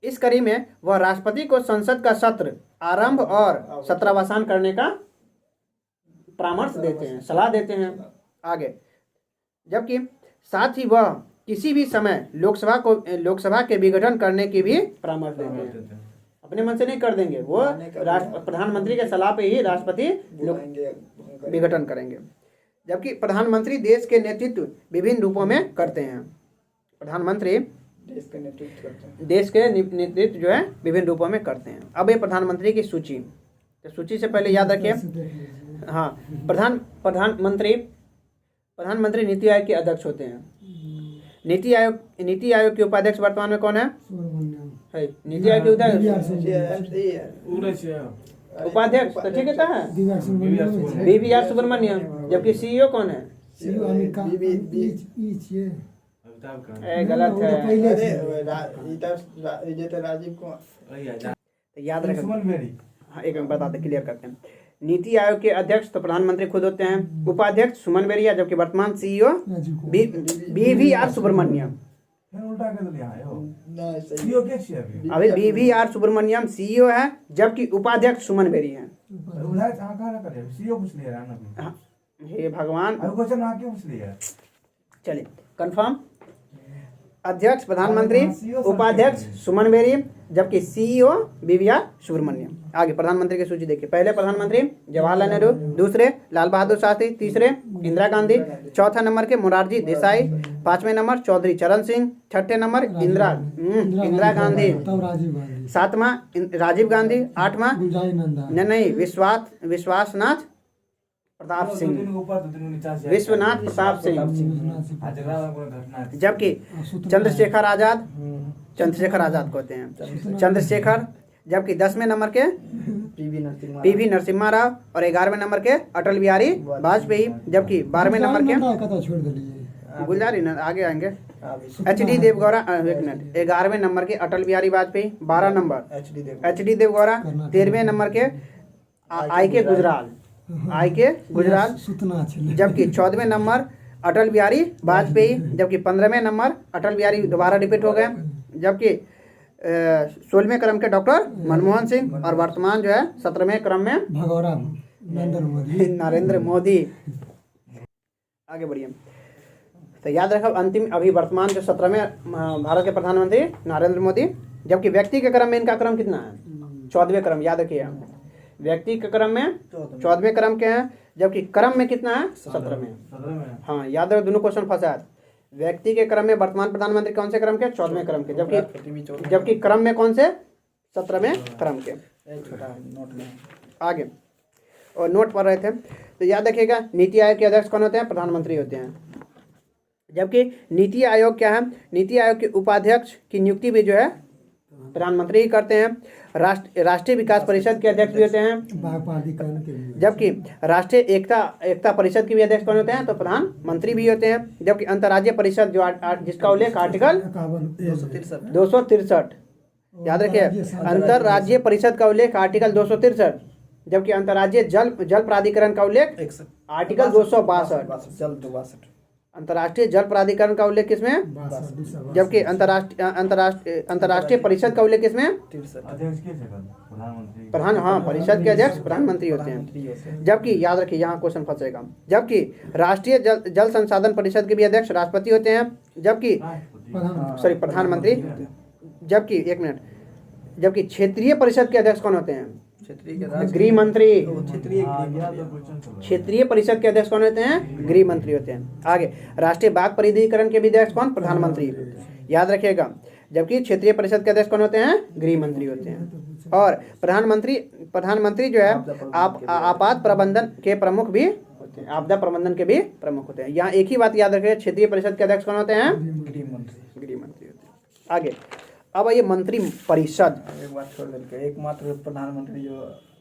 इस कड़ी में वह राष्ट्रपति को संसद का सत्र आरंभ और सत्रावसान करने का परामर्श देते हैं, सलाह देते हैं। आगे, जबकि साथ ही वह किसी भी समय लोकसभा के विघटन करने की भी परामर्श देते हैं। अपने मन से नहीं कर देंगे, वो प्रधानमंत्री के सलाह पे ही राष्ट्रपति विघटन करेंगे। जबकि प्रधानमंत्री देश के नेतृत्व विभिन्न रूपों में करते हैं। प्रधानमंत्री देश के नेतृत्व जो है विभिन्न रूपों में करते हैं। अब ये प्रधानमंत्री की सूची, तो सूची से पहले याद रखिए, हाँ, प्रधानमंत्री नीति आयोग के अध्यक्ष होते हैं। नीति आयोग के उपाध्यक्ष वर्तमान में कौन है? नीति आयोग के उपाध्यक्ष तो ठीक है, BVR सुब्रमण्यम। जबकि CEO कौन है? गलत है, याद रखें। हाँ, एक मिनट बताते, क्लियर करते हैं। नीति आयोग के अध्यक्ष तो प्रधानमंत्री खुद होते हैं, उपाध्यक्ष सुमन बेरिया, जबकि वर्तमान CEO BVR सुब्रमण्यम। अभी BVR सुब्रमण्यम CEO है, जबकि उपाध्यक्ष सुमन बेरी है। हे भगवान, चलिए कंफर्म। अध्यक्ष प्रधानमंत्री, उपाध्यक्ष सुमन बेरी, जबकि CEO BVR सुब्रमण्यम। आगे प्रधानमंत्री की सूची देखिए। पहले प्रधानमंत्री जवाहरलाल नेहरू, दूसरे लाल बहादुर शास्त्री, तीसरे इंदिरा गांधी, चौथा नंबर के मोरारजी देसाई, पांचवें नंबर चौधरी चरण सिंह, छठे नंबर इंदिरा गांधी, सातवां राजीव गांधी, आठवां नहीं विश्वनाथ प्रताप सिंह, जबकि चंद्रशेखर आजाद कहते हैं चंद्रशेखर, जबकि 10वें नंबर के PV नरसिम्हा राव और 11वें नंबर के अटल बिहारी वाजपेयी, जबकि 12वें नंबर के गुलजारी आगे आएंगे HD देवगौड़ा। 11वें नंबर के अटल बिहारी वाजपेयी, 12 नंबर HD देवगौड़ा, 13वें नंबर के IK गुजराल, जबकि 14वें नंबर अटल बिहारी वाजपेयी, जबकि 15वें नंबर अटल बिहारी दोबारा रिपीट हो गए, जबकि 16वें क्रम के डॉक्टर मनमोहन सिंह, और वर्तमान जो है 17वें क्रम में नरेंद्र मोदी। आगे बढ़िए, तो याद रखो अंतिम अभी वर्तमान जो 17वें भारत के प्रधानमंत्री नरेंद्र मोदी, जबकि व्यक्ति के क्रम में इनका क्रम कितना है? 14वें क्रम। याद रखिए, व्यक्ति के क्रम में 14वें क्रम के हैं, जबकि क्रम में कितना है? 17वें। हाँ, याद रखो, दोनों क्वेश्चन फंसा है। व्यक्ति के क्रम में वर्तमान प्रधानमंत्री कौन से क्रम के? 14वें क्रम के, जबकि क्रम में कौन से? 17वें क्रम के। आगे और नोट पढ़ रहे थे, तो याद रखिएगा नीति आयोग के अध्यक्ष कौन होते हैं? प्रधानमंत्री होते हैं। जबकि नीति आयोग क्या है? नीति आयोग के उपाध्यक्ष की नियुक्ति भी जो है प्रधानमंत्री ही करते हैं। राष्ट्रीय विकास परिषद के अध्यक्ष भी होते हैं, जबकि राष्ट्रीय एकता परिषद के भी अध्यक्ष कौन होते हैं? तो प्रधानमंत्री भी होते हैं। जबकि अंतर्राज्यीय परिषद जो जिसका उल्लेख आर्टिकल 263, याद रखिए, अंतर्राज्यीय परिषद का उल्लेख आर्टिकल 263, जबकि अंतर्राज्यीय जल प्राधिकरण का उल्लेख आर्टिकल 262। अंतर्राष्ट्रीय जल प्राधिकरण का उल्लेख किसमें? जबकि अंतर्राष्ट्रीय परिषद का उल्लेख किसमें? परिषद के अध्यक्ष प्रधानमंत्री होते हैं। जबकि याद रखिए, यहाँ क्वेश्चन फंसेगा, जबकि राष्ट्रीय जल संसाधन परिषद के भी अध्यक्ष राष्ट्रपति होते हैं, जबकि प्रधानमंत्री। जबकि एक मिनट, जबकि क्षेत्रीय परिषद के अध्यक्ष कौन होते हैं? गृह मंत्री। क्षेत्रीय परिषद के अध्यक्ष कौन होते हैं? गृह मंत्री होते हैं। आगे राष्ट्रीय बाघ परिधिकरण के भी अध्यक्ष कौन? प्रधानमंत्री। याद रखिएगा, जबकि क्षेत्रीय परिषद के अध्यक्ष कौन होते हैं? गृह मंत्री होते हैं। और प्रधानमंत्री जो है आपात प्रबंधन के प्रमुख भी होते हैं, आपदा प्रबंधन के भी प्रमुख होते हैं। यहाँ एक ही बात याद रखिए, क्षेत्रीय परिषद के अध्यक्ष कौन होते हैं? गृह मंत्री होते हैं। आगे अब ये मंत्री परिषद, एक बात छोड़ देते, एकमात्र प्रधानमंत्री जो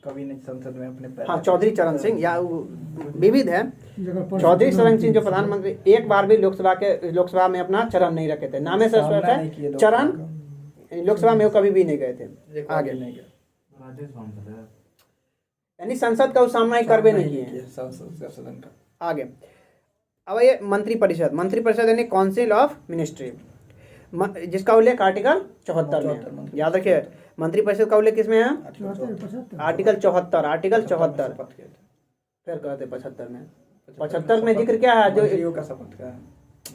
कभी नहीं संसद में अपने पैर हाँ रखे। चौधरी चरण सिंह या विविध है। जगह चौधरी चरण सिंह जो प्रधानमंत्री एक बार भी लोकसभा में अपना चरण नहीं रखे थे, नामे से स्पष्ट सामना नहीं किए है लोकसभा चरण का। लोकसभा में वो कभी भी नहीं गए थे। एक बार आगे भी नहीं गया। राजेश सांसद है। यानी संसद का वो सामना ही करवे नहीं किए हैं। संसद का सदन का। आगे अब ये मंत्रिपरिषद यानी काउंसिल ऑफ मिनिस्ट्री, जिसका उल्लेख आर्टिकल 74 में है। याद रखिए मंत्रिपरिषद का उल्लेख किसमें है? आर्टिकल 74 शपथ किए थे। फिर कहते 75 में 75 में जिक्र क्या है? जो मंत्रियों का शपथ का है।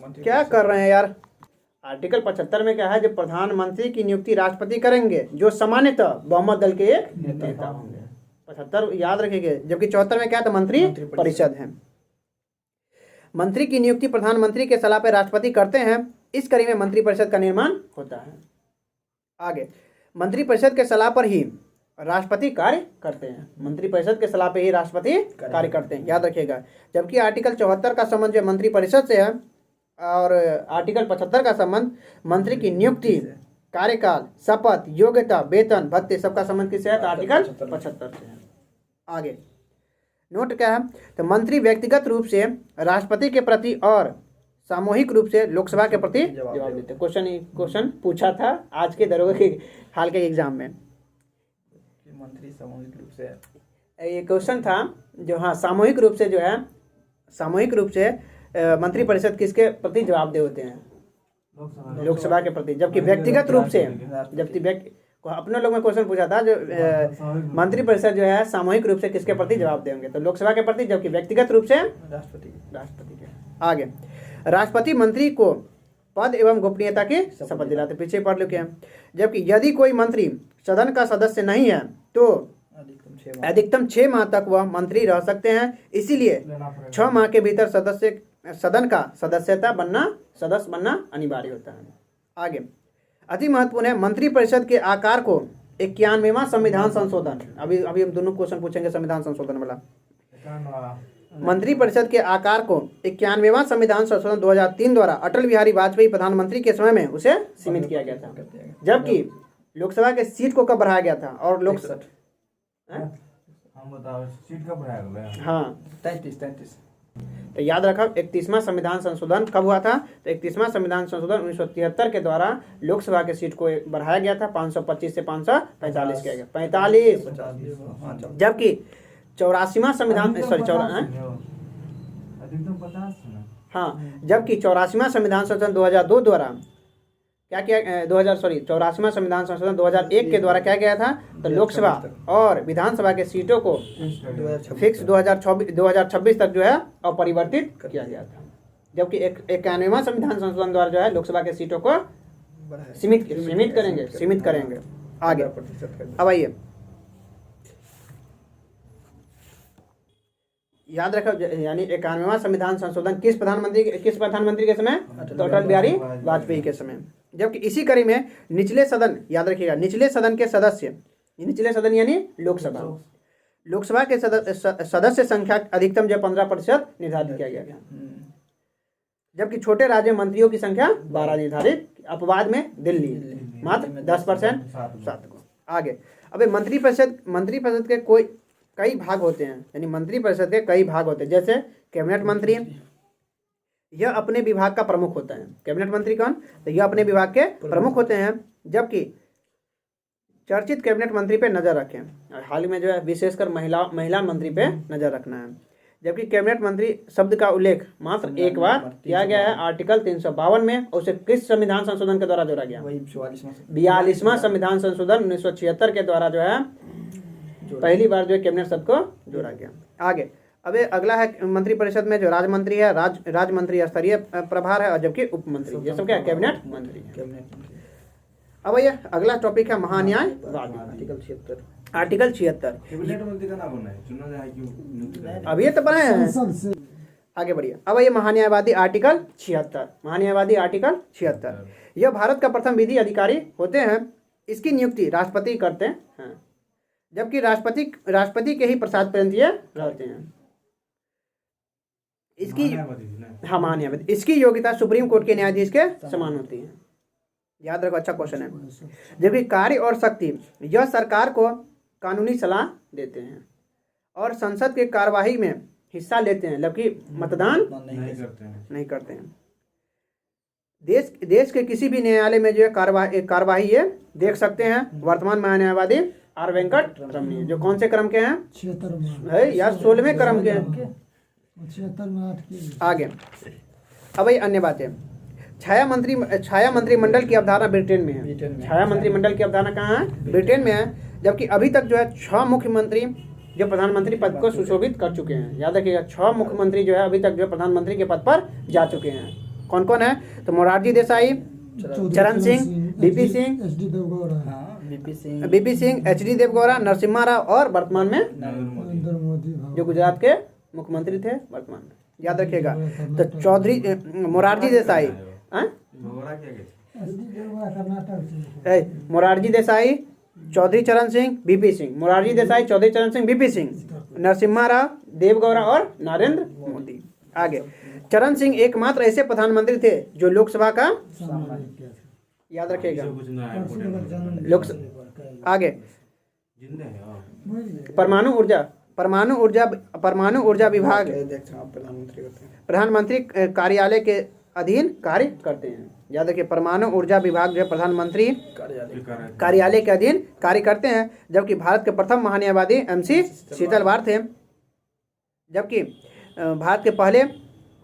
मंत्री क्या कर रहे हैं यार? आर्टिकल 75 में क्या है? जो प्रधानमंत्री की नियुक्ति राष्ट्रपति करेंगे, जो सामान्यतः बहुमत दल के एक नेता होंगे। 75 याद रखिएगा। जबकि 74 में क्या था? मंत्री परिषद है। मंत्री की नियुक्ति प्रधानमंत्री के सलाह पर राष्ट्रपति करते हैं। इस कड़ी में मंत्रिपरिषद का निर्माण होता है। आगे मंत्रिपरिषद के सलाह पर ही राष्ट्रपति कार्य करते हैं। मंत्रिपरिषद के सलाह पर ही राष्ट्रपति कार्य करते हैं, याद रखिएगा। जबकि आर्टिकल 74 का संबंध जो मंत्रिपरिषद से है और आर्टिकल 75 का संबंध मंत्री की नियुक्ति, कार्यकाल, शपथ, योग्यता, वेतन, भत्ते सबका संबंध किससे है? तो आर्टिकल 75 से है। आगे नोट क्या है? तो मंत्री व्यक्तिगत रूप से राष्ट्रपति के प्रति और सामूहिक रूप से लोकसभा के प्रति जवाब देते। क्वेश्चन पूछा था आज के दरोगा के हाल के एग्जाम में। मंत्री सामूहिक रूप से ये क्वेश्चन था जो, हाँ सामूहिक रूप से जो है, सामूहिक रूप से मंत्रिपरिषद किसके प्रति जवाबदेह होते हैं? लोकसभा के प्रति। जबकि व्यक्तिगत रूप से, जबकि अपने लोग में क्वेश्चन पूछा था जो मंत्रिपरिषद जो है सामूहिक रूप से किसके प्रति जवाब देंगे? तो लोकसभा के प्रति। जबकि व्यक्तिगत रूप से राष्ट्रपति के। आगे राष्ट्रपति मंत्री को पद एवं गोपनीयता की शपथ दिलाते, पीछे पढ़ लिखे हैं। जबकि यदि कोई मंत्री सदन का सदस्य नहीं है तो अधिकतम 6 माह तक वह मंत्री रह सकते हैं। इसीलिए 6 माह के भीतर सदन का सदस्य बनना अनिवार्य होता है। आगे अति महत्वपूर्ण है मंत्रिपरिषद के आकार को 91वां संविधान संशोधन। अभी हम दोनों क्वेश्चन पूछेंगे संविधान संशोधन वाला। मंत्रिपरिषद के आकार को 91वां संविधान संशोधन 2003 द्वारा अटल बिहारी वाजपेयी प्रधानमंत्री के समय में उसे सीमित किया गया था। जबकि लोकसभा के सीट को कब बढ़ाया गया था? और लोकसभा हम बताओ सीट कब बढ़ाया गया? हाँ 33। तो याद रखा 31वां संविधान संशोधन कब हुआ था? तो 31वां संविधान संशोधन 1973 के द्वारा लोकसभा के सीट को बढ़ाया गया था, 525 से 545 किया गया, 45। जबकि 84वां संविधान अधिकतम 50 ना। हाँ, जबकि 84वां संविधान संशोधन 2002 द्वारा क्या किया 84वां संविधान संशोधन 2001 के द्वारा क्या किया था? तो लोकसभा और विधानसभा के सीटों को फिक्स 2026 तक जो है अपरिवर्तित किया गया था। जबकि 91वां संविधान संशोधन द्वारा जो है लोकसभा के सीटों को सीमित करेंगे। आगे अब आइए याद रखो, यानी 91वां संविधान संशोधन किस प्रधानमंत्री के समय? तो अटल बिहारी वाजपेयी के समय। जबकि इसी कड़ी में निचले सदन, याद रखिएगा, निचले सदन के सदस्य, निचले सदन यानी लोकसभा के सदस्य संख्या अधिकतम जो 15% निर्धारित किया गया था। जबकि छोटे राज्य मंत्रियों की संख्या 12 निर्धारित, अपवाद में दिल्ली मात्र 10% 7 को। आगे अब मंत्रिपरिषद के कई भाग होते हैं, यानी मंत्रिपरिषद के कई भाग होते हैं। जैसे कैबिनेट मंत्री, यह अपने विभाग का प्रमुख होता है। कैबिनेट मंत्री कौन? तो यह अपने विभाग के प्रमुख होते हैं। जबकि चर्चित कैबिनेट मंत्री पे नजर रखें, हाल ही में जो है विशेषकर महिला मंत्री पे नजर रखना है। जबकि कैबिनेट मंत्री शब्द का उल्लेख मात्र एक बार किया गया है, आर्टिकल 352 में। उसे किस संविधान संशोधन के द्वारा जोड़ा गया? 42वां संविधान संशोधन 1976 के द्वारा जो है पहली बार जो है कैबिनेट शब्द को जोड़ा गया। आगे अब अगला है मंत्रिपरिषद में जो राजमंत्री है, राजमंत्री स्तरीय प्रभार है, और जबकि उप मंत्री ये सब क्या है? कैबिनेट मंत्री। अब ये अगला टॉपिक है महान्यायवादी, आर्टिकल 76। कैबिनेट मंत्री का नाम होना है, चुना जाए क्यों? अब ये तो पढ़े हैं, आगे बढ़िए। अब ये महान्यायवादी आर्टिकल 76। यह भारत का प्रथम विधि अधिकारी होते हैं। इसकी नियुक्ति राष्ट्रपति करते हैं, जबकि राष्ट्रपति के ही प्रसाद पर्यंत ये रहते हैं। इसकी महान्यायवादी, इसकी योग्यता सुप्रीम कोर्ट के न्यायाधीश के समान होती है। याद रखो, अच्छा क्वेश्चन है। जबकि कार्य और शक्ति, यह सरकार को कानूनी सलाह देते हैं और संसद के कार्यवाही में हिस्सा लेते हैं, जबकि मतदान नहीं करते हैं। नहीं करते हैं। देश के किसी भी न्यायालय में जो है कार्यवाही ये देख सकते हैं वर्तमान महान्यायवादी आर वेंकट रमनी, जो कौन से क्रम के हैं 76 में है या 16वें क्रम के हैं। 76 में 8 के आगे अब भाई अन्य बातें, छाया मंत्रिमंडल की अवधारणा ब्रिटेन में है। छाया मंत्रिमंडल की अवधारणा कहाँ है? ब्रिटेन में है। जबकि अभी तक जो है 6 मुख्यमंत्री जो प्रधानमंत्री पद को सुशोभित कर चुके हैं। याद रखिएगा 6 मुख्यमंत्री जो है अभी तक जो है प्रधानमंत्री के पद पर जा चुके हैं। कौन कौन है? तो मोरारजी देसाई, चरण सिंह, बीपी सिंह, एचडी देवगौड़ा, हाँ बीपी सिंह, एचडी देवगौड़ा, नरसिम्हा राव और वर्तमान में नरेंद्र मोदी जो गुजरात के मुख्यमंत्री थे वर्तमान में। याद रखिएगा। तो मोरारजी देसाई, भगोड़ा क्या कहते एचडी देवगौड़ा कर्नाटक से मोरारजी देसाई, चौधरी चरण सिंह, बीपी सिंह, मोरारजी देसाई, चौधरी चरण सिंह, बीपी सिंह, नरसिम्हा राव, देवगौड़ा और नरेंद्र मोदी। आगे चरण सिंह एकमात्र ऐसे प्रधानमंत्री थे जो लोकसभा का याद रखिएगा हैं? कुछ ना है लोक आगे जिंदे हैं। हाँ। परमाणु ऊर्जा विभाग देखते हैं आप प्रधानमंत्री होते हैं। प्रधानमंत्री कार्यालय के अधीन कार्य करते हैं। याद रखिए परमाणु ऊर्जा विभाग जो है प्रधानमंत्री कार्यालय कार्यालय के अधीन कार्य करते हैं। जबकि भारत के प्रथम महान्यायवादी MC शीतलवार थे। जबकि भारत के पहले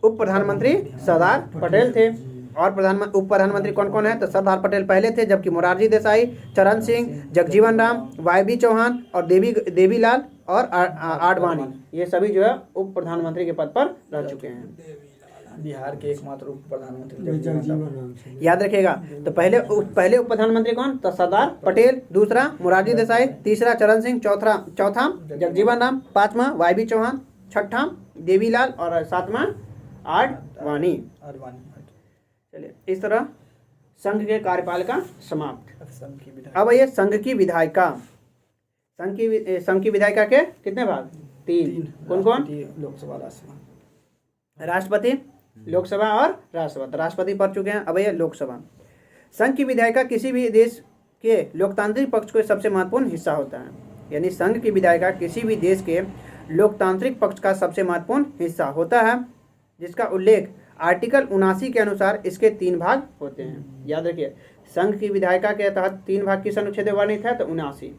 उप प्रधानमंत्री सरदार पटेल थे। और उप प्रधानमंत्री कौन कौन है? तो सरदार पटेल पहले थे, जबकि मोरारजी देसाई, चरण सिंह, जगजीवन राम, YB चौहान और देवीलाल और आडवाणी ये सभी जो है उप प्रधानमंत्री के पद पर रह चुके हैं। बिहार के एकमात्र उप प्रधानमंत्री जगजीवन राम से याद रखिएगा। तो पहले उप प्रधानमंत्री कौन? तो सरदार पटेल, दूसरा मोरारजी देसाई, तीसरा चरण सिंह, चौथा जगजीवन राम, पांचवा YB चौहान, छठा देवीलाल और सातवां आडवाणी। चलिए इस तरह संघ के कार्यपालिका समाप्त। अब ये संघ की विधायिका। संघ की विधायिका के कितने भाग? 3। कौन कौन? लोकसभा, राज्यसभा, राष्ट्रपति, लोकसभा और राज्यसभा। तो राष्ट्रपति पढ़ चुके हैं। अब ये लोकसभा। संघ की विधायिका किसी भी देश के लोकतांत्रिक पक्ष का सबसे महत्वपूर्ण हिस्सा होता है। यानी संघ की विधायिका किसी भी देश के लोकतांत्रिक पक्ष का सबसे महत्वपूर्ण हिस्सा होता है, जिसका उल्लेख आर्टिकल 79 के अनुसार इसके 3 भाग होते हैं। याद रखिए संघ की विधायिका के तहत 3 भाग किस अनुच्छेद में वर्णित है? तो 79।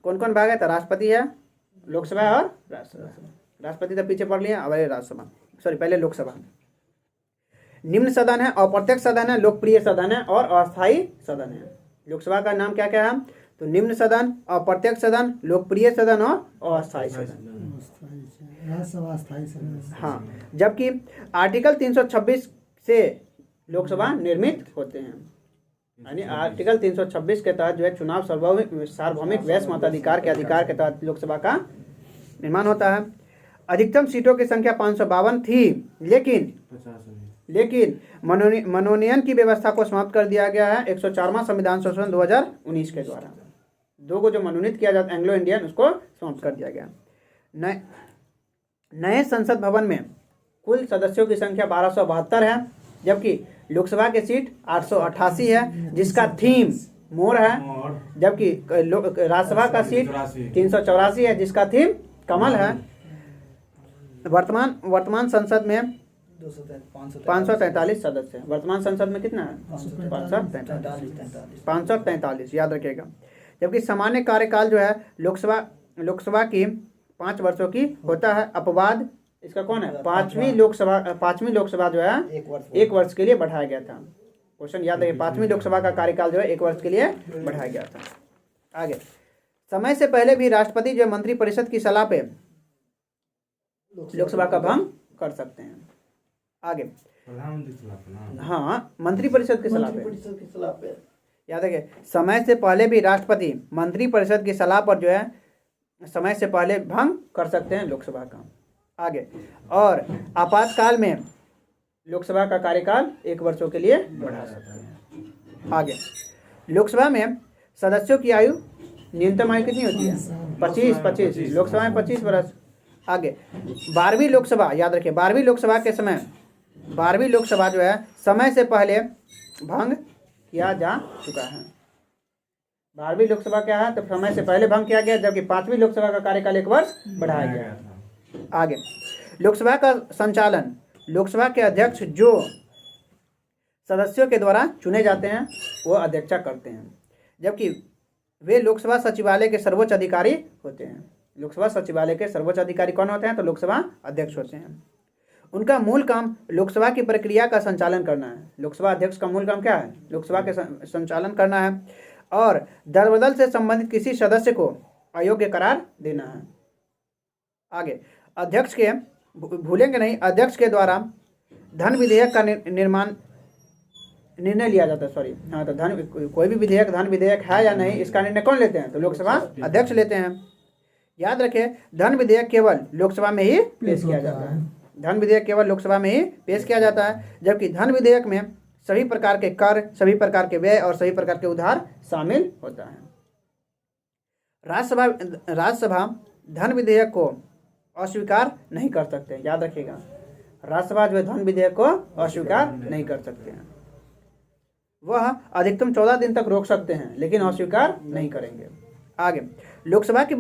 कौन कौन भाग है? तो राष्ट्रपति है, लोकसभा और राज्यसभा। राष्ट्रपति तो पीछे पढ़ लिया। अब राज्यसभा पहले लोकसभा। निम्न सदन है, अप्रत्यक्ष सदन है, लोकप्रिय सदन है और अस्थायी सदन है। लोकसभा का नाम क्या क्या है? तो निम्न सदन, अप्रत्यक्ष सदन, लोकप्रिय सदन और अस्थायी सदन। राज्यसभा स्थायी सदस्य। हाँ, जबकि आर्टिकल 326 से लोकसभा निर्मित होते हैं। यानी आर्टिकल 326 के तहत जो है चुनाव सार्वभौमिक वैश्य मताधिकार के अधिकार के तहत लोकसभा का निर्माण होता है। अधिकतम सीटों की संख्या 552 थी, लेकिन मनोनयन की व्यवस्था को समाप्त कर दिया गया है 104वां संविधान संशोधन 2019 के द्वारा। 2 को जो मनोनीत किया जाता एंग्लो इंडियन, उसको समाप्त कर दिया गया। नए संसद भवन में कुल सदस्यों की संख्या 1272 है, जबकि लोकसभा की सीट 888 है, जिसका थीम मोर है। जबकि राज्यसभा का सीट 384 है, जिसका थीम कमल है। वर्तमान संसद में 543 सदस्य है। वर्तमान संसद में कितना है? 543। याद रखिएगा। जबकि सामान्य कार्यकाल जो है लोकसभा की 5 वर्षों की होता है। अपवाद इसका कौन है? पांचवी लोकसभा जो है 1 वर्ष के लिए बढ़ाया गया था। क्वेश्चन याद रखिए, 5वीं लोकसभा का कार्यकाल जो है 1 वर्ष के लिए बढ़ाया गया था। आगे, समय से पहले भी राष्ट्रपति जो मंत्रिपरिषद की सलाह पे लोकसभा का भंग कर सकते हैं। आगे, हाँ, मंत्रिपरिषद की सलाह पे याद रखिए, समय से पहले भी राष्ट्रपति मंत्रिपरिषद की सलाह पर जो है समय से पहले भंग कर सकते हैं लोकसभा का। आगे, और आपातकाल में लोकसभा का कार्यकाल 1 वर्षों के लिए बढ़ा सकते हैं। आगे, लोकसभा में सदस्यों की आयु न्यूनतम आयु कितनी होती है? 25। लोकसभा में 25 वर्ष। आगे, 12वीं लोकसभा, याद रखिए 12वीं लोकसभा के समय 12वीं लोकसभा जो है समय से पहले भंग किया जा चुका है। 12वीं लोकसभा क्या है, तो समय से पहले भंग किया गया, जबकि 5वीं लोकसभा का कार्यकाल 1 वर्ष बढ़ाया गया। था। आगे, लोकसभा का संचालन लोकसभा के अध्यक्ष जो सदस्यों के द्वारा चुने जाते हैं वो अध्यक्षा करते हैं, जबकि वे लोकसभा सचिवालय के सर्वोच्च अधिकारी होते हैं। लोकसभा सचिवालय के सर्वोच्च अधिकारी कौन होते हैं, तो लोकसभा अध्यक्ष होते हैं। उनका मूल काम लोकसभा की प्रक्रिया का संचालन करना है। लोकसभा अध्यक्ष का मूल काम क्या है, लोकसभा के संचालन करना है और दरबदल से संबंधित किसी सदस्य को अयोग्य करार देना है। आगे, अध्यक्ष के भूलेंगे नहीं, अध्यक्ष के द्वारा धन विधेयक का निर्णय लिया जाता है। सॉरी, हाँ, तो कोई भी विधेयक धन विधेयक है या नहीं, इसका निर्णय कौन लेते हैं, तो लोकसभा अध्यक्ष लेते हैं। याद रखें, धन विधेयक केवल लोकसभा में ही पेश किया जाता है। धन विधेयक केवल लोकसभा में ही पेश किया जाता है, जबकि धन विधेयक में सभी प्रकार के कर, सभी प्रकार के व्यय और सभी प्रकार के उधार शामिल होता है। राज्यसभा धन विधेयक को अस्वीकार नहीं कर सकते। याद रखिएगा, राज्यसभा जो है धन विधेयक को अस्वीकार नहीं कर सकते हैं। वह अधिकतम 14 दिन तक रोक सकते हैं, लेकिन अस्वीकार नहीं करेंगे। आगे, लोकसभा की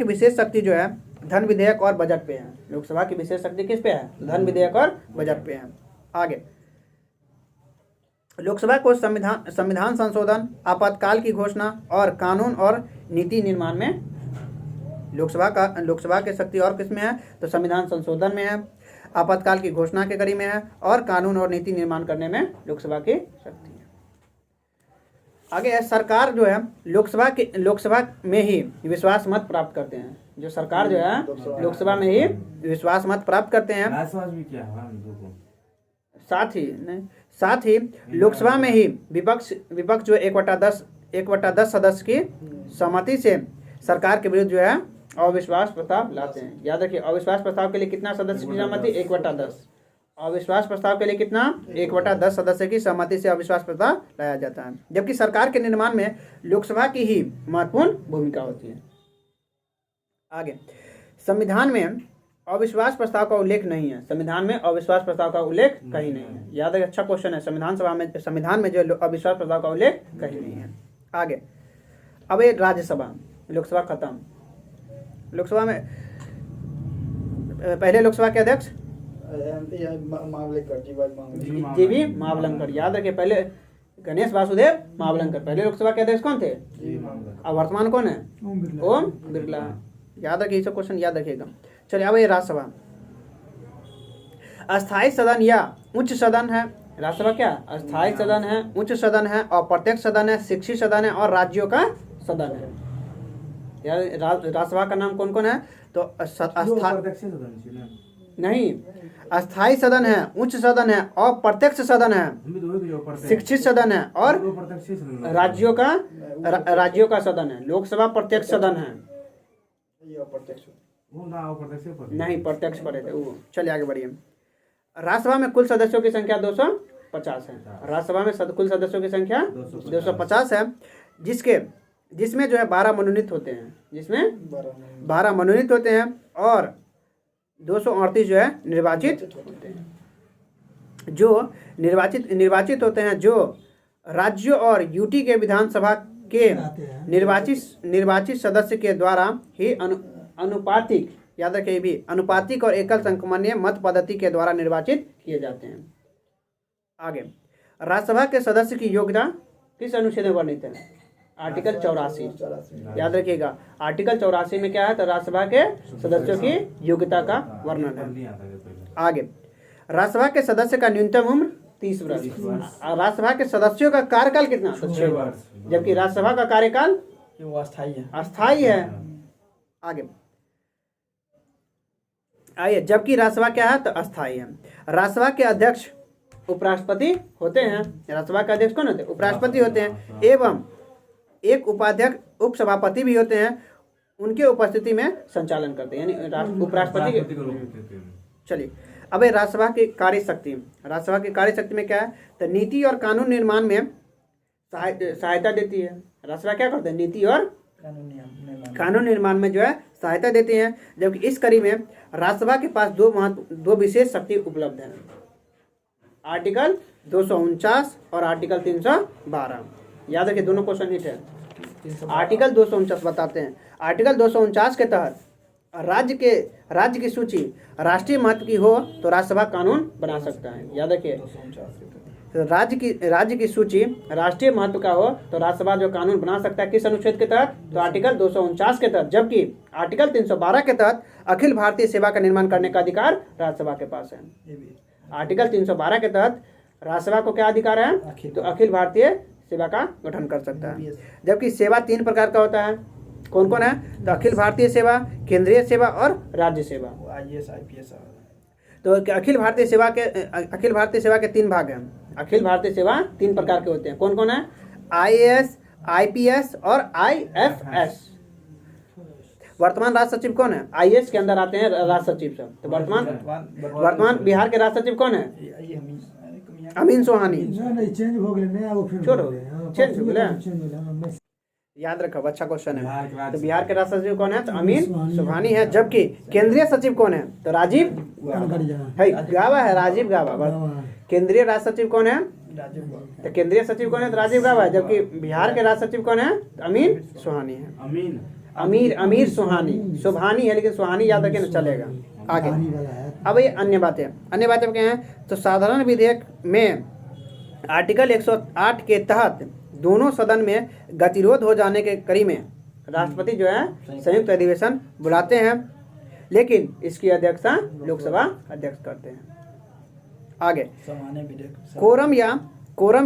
विशेष शक्ति जो है धन विधेयक और बजट पे है। लोकसभा की विशेष शक्ति किस पे है, धन विधेयक और बजट पे है। आगे, लोकसभा को संविधान संशोधन, आपातकाल की घोषणा और कानून और नीति निर्माण में लोकसभा की शक्ति और किस में है, तो संविधान संशोधन में है, आपातकाल की घोषणा के कड़ी में है और कानून और नीति निर्माण करने में लोकसभा की शक्ति है। आगे है, सरकार जो है लोकसभा में ही विश्वास मत प्राप्त करते हैं। जो सरकार जो है लोकसभा में ही विश्वास मत प्राप्त करते हैं। राज्यसभा भी क्या है, हम दो को साथ ही लोकसभा में ही विपक्ष जो 1/10 सदस्य की सहमति से सरकार के विरुद्ध जो है अविश्वास प्रस्ताव लाते हैं। याद रखिए, अविश्वास प्रस्ताव के लिए कितना सदस्य की सहमति, 1/10। अविश्वास प्रस्ताव के लिए कितना, 1/10 सदस्य की सहमति से अविश्वास प्रस्ताव लाया जाता है, जबकि सरकार के निर्माण में लोकसभा की ही महत्वपूर्ण भूमिका होती है। आगे, संविधान में अविश्वास प्रस्ताव का उल्लेख नहीं है। संविधान में अविश्वास प्रस्ताव का उल्लेख कहीं नहीं है। याद रखिए, अच्छा क्वेश्चन है। संविधान में जो अविश्वास प्रस्ताव का उल्लेख कहीं नहीं है। आगे, अब ये राज्यसभा, लोकसभा खत्म। लोकसभा में पहले लोकसभा के अध्यक्ष जीवी महावलंकर। याद रखिए, पहले गणेश वासुदेव महावलंकर पहले लोकसभा के अध्यक्ष कौन थे, अब वर्तमान कौन है, ओम बिरला। याद रखिए, सब क्वेश्चन याद रखिएगा। चलिए, अब ये राज्यसभा अस्थायी सदन या उच्च सदन है। राज्यसभा क्या, अस्थायी सदन है, उच्च सदन है, अप्रत्यक्ष सदन है, शिक्षित सदन है और राज्यों का सदन है। राज्यसभा का नाम कौन कौन है, तो नहीं, अस्थायी सदन है, उच्च सदन है, अप्रत्यक्ष सदन है, शिक्षित सदन है और राज्यों का सदन है। लोकसभा प्रत्यक्ष सदन है, नहीं प्रत्यक्ष पढ़े थे वो। चलिए आगे बढ़िए। राज्यसभा में कुल सदस्यों की संख्या 250 है। राज्यसभा में कुल सदस्यों की संख्या 250 है, जिसमें जो है 12 मनोनीत होते हैं, जिसमें 12 मनोनीत होते हैं और 238 जो है निर्वाचित होते हैं। जो निर्वाचित होते हैं, जो राज्यों और यूटी के विधानसभा के निर्वाचित सदस्य के द्वारा ही अनुपातिक, याद रखिए भी, अनुपातिक और एकल संक्रमणीय मत पद्धति के द्वारा निर्वाचित किए जाते हैं। आगे, राज्यसभा के सदस्य की योग्यता किस अनुच्छेद में वर्णित है, आर्टिकल 84। याद रखिएगा, आर्टिकल 84 में क्या है, तो राज्यसभा के सदस्यों की योग्यता का वर्णन है। आगे, राज्यसभा के सदस्य का न्यूनतम उम्र 30 वर्ष। राज्यसभा के सदस्यों का कार्यकाल कितना, 6 वर्ष, जबकि राज्यसभा का कार्यकाल अस्थायी है। आगे आइए, जबकि राज्यसभा क्या है, तो अस्थायी है। राज्यसभा के अध्यक्ष उपराष्ट्रपति होते हैं। राज्यसभा के अध्यक्ष कौन होते हैं, उपराष्ट्रपति होते हैं, एवं एक उपाध्यक्ष उपसभापति भी होते हैं, उनके उपस्थिति में संचालन करते हैं, यानी उपराष्ट्रपति। चलिए, अब राज्यसभा की कार्यशक्ति में क्या है, तो नीति और कानून निर्माण में सहायता देती है। राज्यसभा क्या करते हैं, नीति और कानून निर्माण में जो है सहायता देते हैं, जबकि इस कड़ी में राज्यसभा के पास दो विशेष शक्ति उपलब्ध है, आर्टिकल 249 और आर्टिकल 312। याद रखिए, दोनों क्वेश्चन हिट है। आर्टिकल 249 बताते हैं। आर्टिकल 249 के तहत राज्य की सूची राष्ट्रीय महत्व की हो तो राज्यसभा कानून बना सकता है। याद रखिए, 249 के तहत राज्य की सूची राष्ट्रीय महत्व का हो तो राज्यसभा जो कानून बना सकता है, किस अनुच्छेद के तहत? तो आर्टिकल 249 के तहत। जबकि आर्टिकल 312 के तहत अखिल भारतीय सेवा का निर्माण करने का अधिकार राज्यसभा के पास है। ये भी आर्टिकल 312 के तहत राज्यसभा को क्या अधिकार है? तो अखिल भारतीय सेवा का गठन कर सकता है। जबकि सेवा 3 प्रकार का होता है। कौन कौन है? तो अखिल भारतीय सेवा, केंद्रीय सेवा और राज्य सेवा। IAS IPS तो अखिल भारतीय सेवा के 3 भाग हैं। अखिल भारतीय सेवा 3 प्रकार के होते हैं। कौन कौन है? IAS, IPS और IFS। वर्तमान राष्ट्र सचिव कौन है? IAS के अंदर आते हैं राष्ट्र सचिव सब। तो वर्तमान बिहार के राष्ट्र सचिव कौन है? अमीन सुहानी। नहीं चेंज हो गए, नया वो फिर छोड़ो, हो गए। हाँ, चेंज हो गए। चेंज हो गए, हाँ, मैं- याद रखो, अच्छा क्वेश्चन बिहार के है। राष्ट्र तो बिहार के राष्ट्र सचिव कौन है? तो अमीन सुहानी है। जबकि केंद्रीय सचिव कौन है? तो राजीव कनकड़िया। गाबा है, राजीव गाबा। केंद्रीय राष्ट्र सचिव कौन है? तो केंद्रीय सचिव कौन है? तो राजीव गाबा है। जबकि बिहार के राष्ट्र सचिव कौन है? तो अमीन सुहानी है। अमीर सुहानी है, लेकिन सुहानी याद रखें ना, चलेगा। आगे पानी वाला है। अब ये अन्य बातें क्या हैं? तो साधारण विधेयक में आर्टिकल 108 के तहत दोनों सदन में गतिरोध हो जाने के कड़ी में राष्ट्रपति जो है संयुक्त अधिवेशन बुलाते हैं, लेकिन इसकी अध्यक्षता लोकसभा अध्यक्ष करते हैं। आगे सामान्य विधेयक कोरम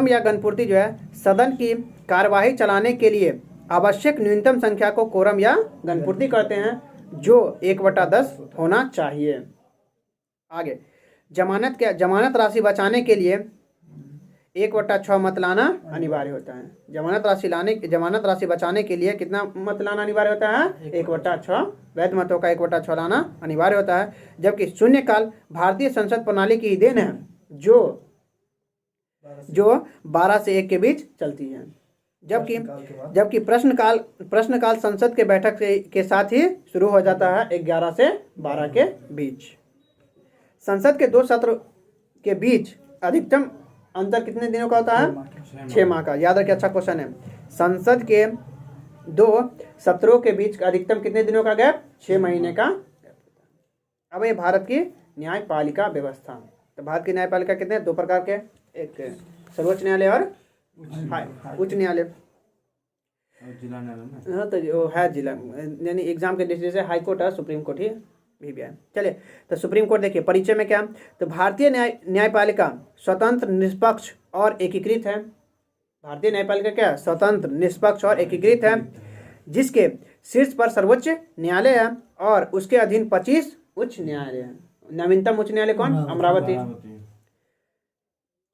या गणपूर्ति जो है सदन की कार्यवाही चलाने के लिए आवश्यक न्यूनतम संख्या को कोरम या गणपूर्ति करते हैं, जो 1/10 होना चाहिए। आगे जमानत राशि बचाने के लिए 1/6 मत लाना अनिवार्य होता है। जमानत राशि बचाने के लिए कितना मत लाना अनिवार्य होता है? 1/6 वैध मतों का 1/6 लाना अनिवार्य होता है। जबकि शून्यकाल भारतीय संसद प्रणाली की देन है, जो 12 से 1 के बीच चलती है। जबकि प्रश्नकाल संसद के बैठक के साथ ही शुरू हो जाता है 11 से 12 के बीच। संसद के 2 सत्र के बीच अधिकतम अंतर कितने दिनों का होता है? 6 माह का। याद रखिए, अच्छा क्वेश्चन है। संसद के 2 सत्रों के बीच का अधिकतम कितने दिनों का गैप? 6 महीने का। अब ये भारत की न्यायपालिका व्यवस्था। तो भारत की न्यायपालिका कितने? 2 प्रकार के, एक सर्वोच्च न्यायालय और उच्च न्यायालय। हाँ, तो जो है जिला, यानी एग्जाम के दृष्टि से हाई कोर्ट और सुप्रीम कोर्ट ही भी है। चलिए, तो सुप्रीम कोर्ट देखिए, परिचय में क्या? तो भारतीय न्यायपालिका स्वतंत्र, निष्पक्ष और एकीकृत है। भारतीय न्यायपालिका क्या? स्वतंत्र, निष्पक्ष और एकीकृत है, जिसके शीर्ष पर सर्वोच्च न्यायालय है और उसके अधीन 25 उच्च न्यायालय है। नवीनतम उच्च न्यायालय कौन? अमरावती।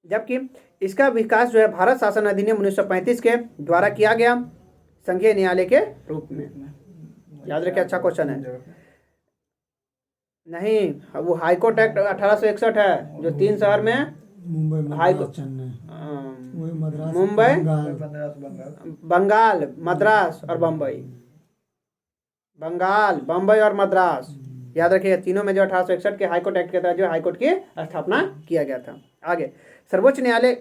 जबकि इसका विकास जो है भारत शासन अधिनियम 1935 के द्वारा किया गया संघीय न्यायालय के रूप में। याद रखिए, अच्छा क्वेश्चन है। नहीं, वो हाईकोर्ट एक्ट 1861 है, जो 3 शहर में मुंबई, बंगाल, मद्रास और बम्बई और मद्रास। याद रखिए, तीनों में जो 1861 के हाईकोर्ट एक्ट के तहत जो हाईकोर्ट की स्थापना किया गया था। आगे सर्वोच्च न्यायालय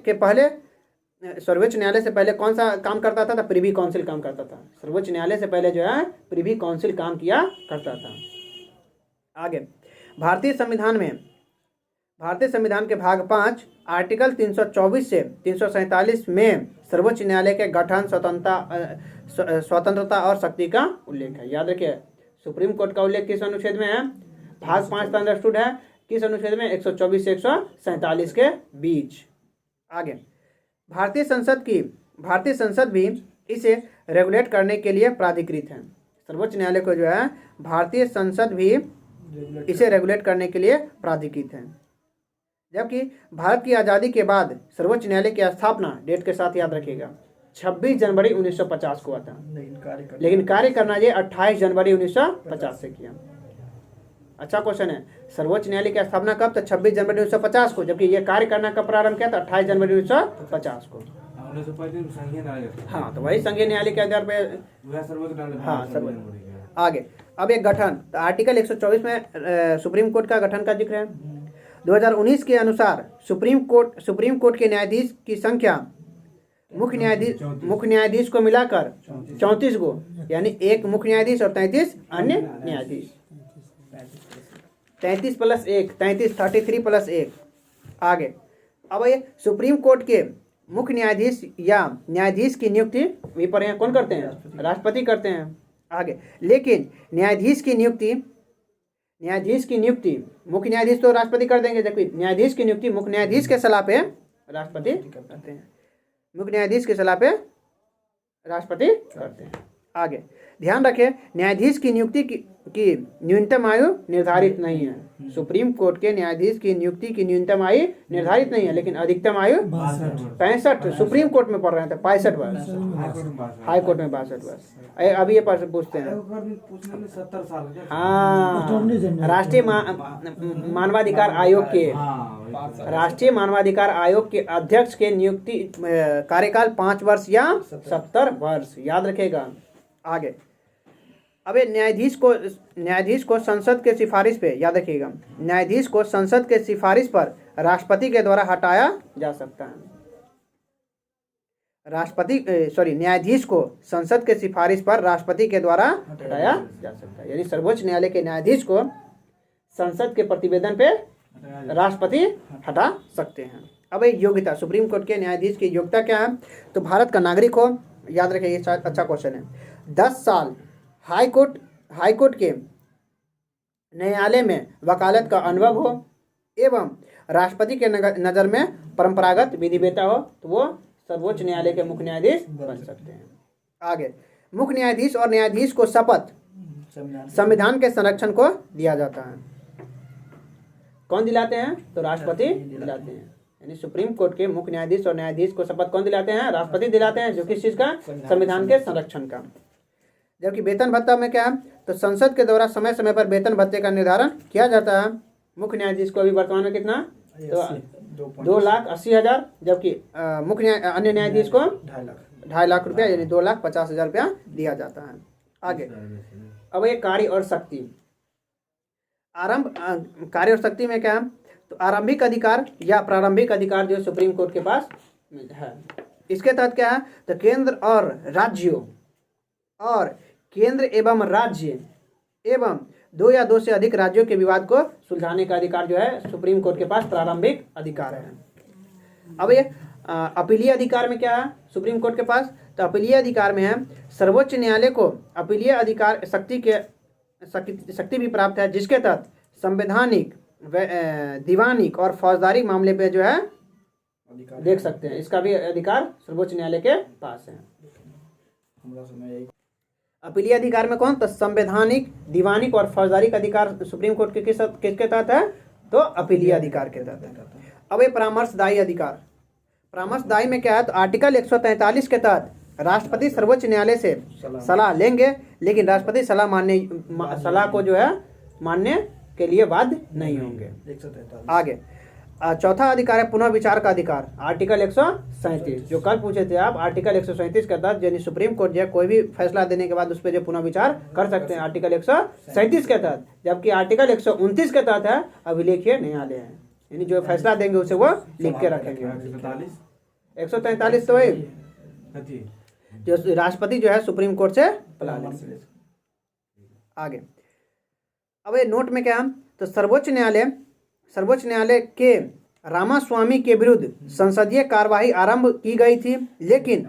से पहले कौन सा काम करता था? तो प्रिवी काउंसिल काम करता था। सर्वोच्च न्यायालय से पहले जो है प्रिवी काउंसिल काम किया करता था। आगे भारतीय संविधान के भाग 5 आर्टिकल 324 से 347 में सर्वोच्च न्यायालय के गठन, स्वतंत्रता और शक्ति का उल्लेख है। याद रखिए, सुप्रीम कोर्ट का उल्लेख किस अनुच्छेद में है? भाग 5 का अंडरस्टूड है किस अनुच्छेद में? 124 से 147 के बीच। आगे भारतीय संसद भी इसे रेगुलेट करने के लिए प्राधिकृत है। सर्वोच्च न्यायालय को जो है भारतीय संसद भी इसे रेगुलेट करने के लिए प्राधिकृत है। जबकि भारत की आज़ादी के बाद सर्वोच्च न्यायालय की स्थापना डेट के साथ याद रखिएगा 26 जनवरी 1950 को हुआ था, लेकिन कार्य करना ये 28 जनवरी 1950 से किया। अच्छा क्वेश्चन है, सर्वोच्च न्यायालय की स्थापना कब? तो 26 जनवरी 1950 को, जबकि ये कार्य करना कब प्रारंभ किया था? 28 जनवरी 1950 को। हाँ, तो वही संघीय न्यायालय के आधार पे। हाँ, सर्वोच्च। आगे अब एक गठन, तो आर्टिकल 124 में सुप्रीम कोर्ट का गठन का जिक्र है। 2019 के अनुसार सुप्रीम कोर्ट के न्यायाधीश की संख्या मुख्य न्यायाधीश को मिलाकर 34 गो, यानी एक मुख्य न्यायाधीश और 33 अन्य न्यायाधीश। 33 + 1 33, 33 + 1। आगे अब ये सुप्रीम कोर्ट के मुख्य न्यायाधीश या न्यायाधीश की नियुक्ति भी पर यहाँ कौन करते हैं? राष्ट्रपति करते हैं। आगे लेकिन न्यायाधीश की नियुक्ति मुख्य न्यायाधीश तो राष्ट्रपति कर देंगे, जबकि न्यायाधीश की नियुक्ति मुख्य न्यायाधीश के सलाह पे राष्ट्रपति करते हैं। मुख्य न्यायाधीश की सलाह पे राष्ट्रपति करते हैं। आगे ध्यान रखें, न्यायाधीश की नियुक्ति की न्यूनतम आयु निर्धारित नहीं है। सुप्रीम कोर्ट के न्यायाधीश की नियुक्ति की न्यूनतम आयु निर्धारित नहीं है, लेकिन अधिकतम आयु 65। सुप्रीम कोर्ट में पढ़ रहे थे 65 वर्ष, हाई कोर्ट में 62 वर्ष। अभी ये पूछते हैं, 70 साल के। हाँ, राष्ट्रीय मानवाधिकार आयोग के अध्यक्ष के नियुक्ति कार्यकाल 5 वर्ष या 70 वर्ष, याद रखेगा। आगे अबे न्यायाधीश को संसद के सिफारिश पे, याद रखिएगा, न्यायाधीश को संसद के सिफारिश पर राष्ट्रपति के द्वारा हटाया जा सकता है। न्यायाधीश को संसद के सिफारिश पर राष्ट्रपति के द्वारा हटाया जा सकता है, यानी सर्वोच्च न्यायालय के न्यायाधीश को संसद के प्रतिवेदन पे राष्ट्रपति हटा सकते हैं। अब ये योग्यता, सुप्रीम कोर्ट के न्यायाधीश की योग्यता क्या है? तो भारत का नागरिक हो, याद रखिए, ये अच्छा क्वेश्चन है। 10 साल हाई कोर्ट के न्यायालय में वकालत का अनुभव हो एवं राष्ट्रपति के नज़र में परंपरागत विधिवेता हो, तो वो सर्वोच्च न्यायालय के मुख्य न्यायाधीश बन सकते हैं। आगे मुख्य न्यायाधीश और न्यायाधीश को शपथ संविधान के संरक्षण को दिया जाता है। कौन दिलाते हैं? तो राष्ट्रपति दिलाते हैं। यानी सुप्रीम कोर्ट के मुख्य न्यायाधीश और न्यायाधीश को शपथ कौन दिलाते हैं? राष्ट्रपति दिलाते हैं, जो किस चीज़ का? संविधान के संरक्षण का। जबकि वेतन भत्ता में क्या है? तो संसद के द्वारा समय समय पर वेतन भत्ते का निर्धारण किया जाता है। मुख्य न्यायाधीश को अभी वर्तमान में कितना? तो 2,80,000, जबकि अन्य न्यायाधीश को 2.5 लाख रुपया, यानी 2,50,000 रुपया दिया जाता है। आगे अब ये कार्य और शक्ति, कार्य और शक्ति में क्या है? तो आरंभिक अधिकार या प्रारंभिक अधिकार जो सुप्रीम कोर्ट के पास है, इसके तहत क्या है? तो केंद्र एवं राज्य एवं 2 या 2 से अधिक राज्यों के विवाद को सुलझाने का अधिकार जो है सुप्रीम कोर्ट के पास प्रारंभिक अधिकार है। अब ये अपीलीय अधिकार में क्या है सुप्रीम कोर्ट के पास? तो अपीलीय अधिकार में है सर्वोच्च न्यायालय को अपीलीय अधिकार शक्ति भी प्राप्त है, जिसके तहत संवैधानिक, दीवानिक और फौजदारी मामले पे जो है देख सकते हैं। इसका भी अधिकार सर्वोच्च न्यायालय के पास है। अपीलीय अधिकार में कौन? तो संवैधानिक, दीवानिक और फौजदारी का अधिकार सुप्रीम कोर्ट के किसके तहत है? तो अपीलीय अधिकार के तहत है। अब ये परामर्शदायी अधिकार, परामर्शदायी में क्या है? तो आर्टिकल 143 के तहत राष्ट्रपति सर्वोच्च न्यायालय से सलाह लेंगे, लेकिन राष्ट्रपति सलाह को जो है मानने के लिए बाध्य नहीं होंगे। आगे चौथा अधिकार है पुनः विचार का अधिकार, आर्टिकल 137, जो कल पूछे थे आप। आर्टिकल 137 के तहत यानी सुप्रीम कोर्ट जो है कोई भी फैसला देने के बाद उस पर जो पुनः विचार कर सकते हैं, आर्टिकल 137 के तहत। जबकि आर्टिकल 129 के तहत है अभिलेखीय न्यायालय है, यानी जो फैसला देंगे उसे वो लिख के रखेंगे। 143 तो वही जो राष्ट्रपति जो है सुप्रीम कोर्ट से बुला लेंगे। आगे अब ये नोट में क्या है? तो सर्वोच्च न्यायालय के रामास्वामी के विरुद्ध संसदीय कार्यवाही आरंभ की गई थी, लेकिन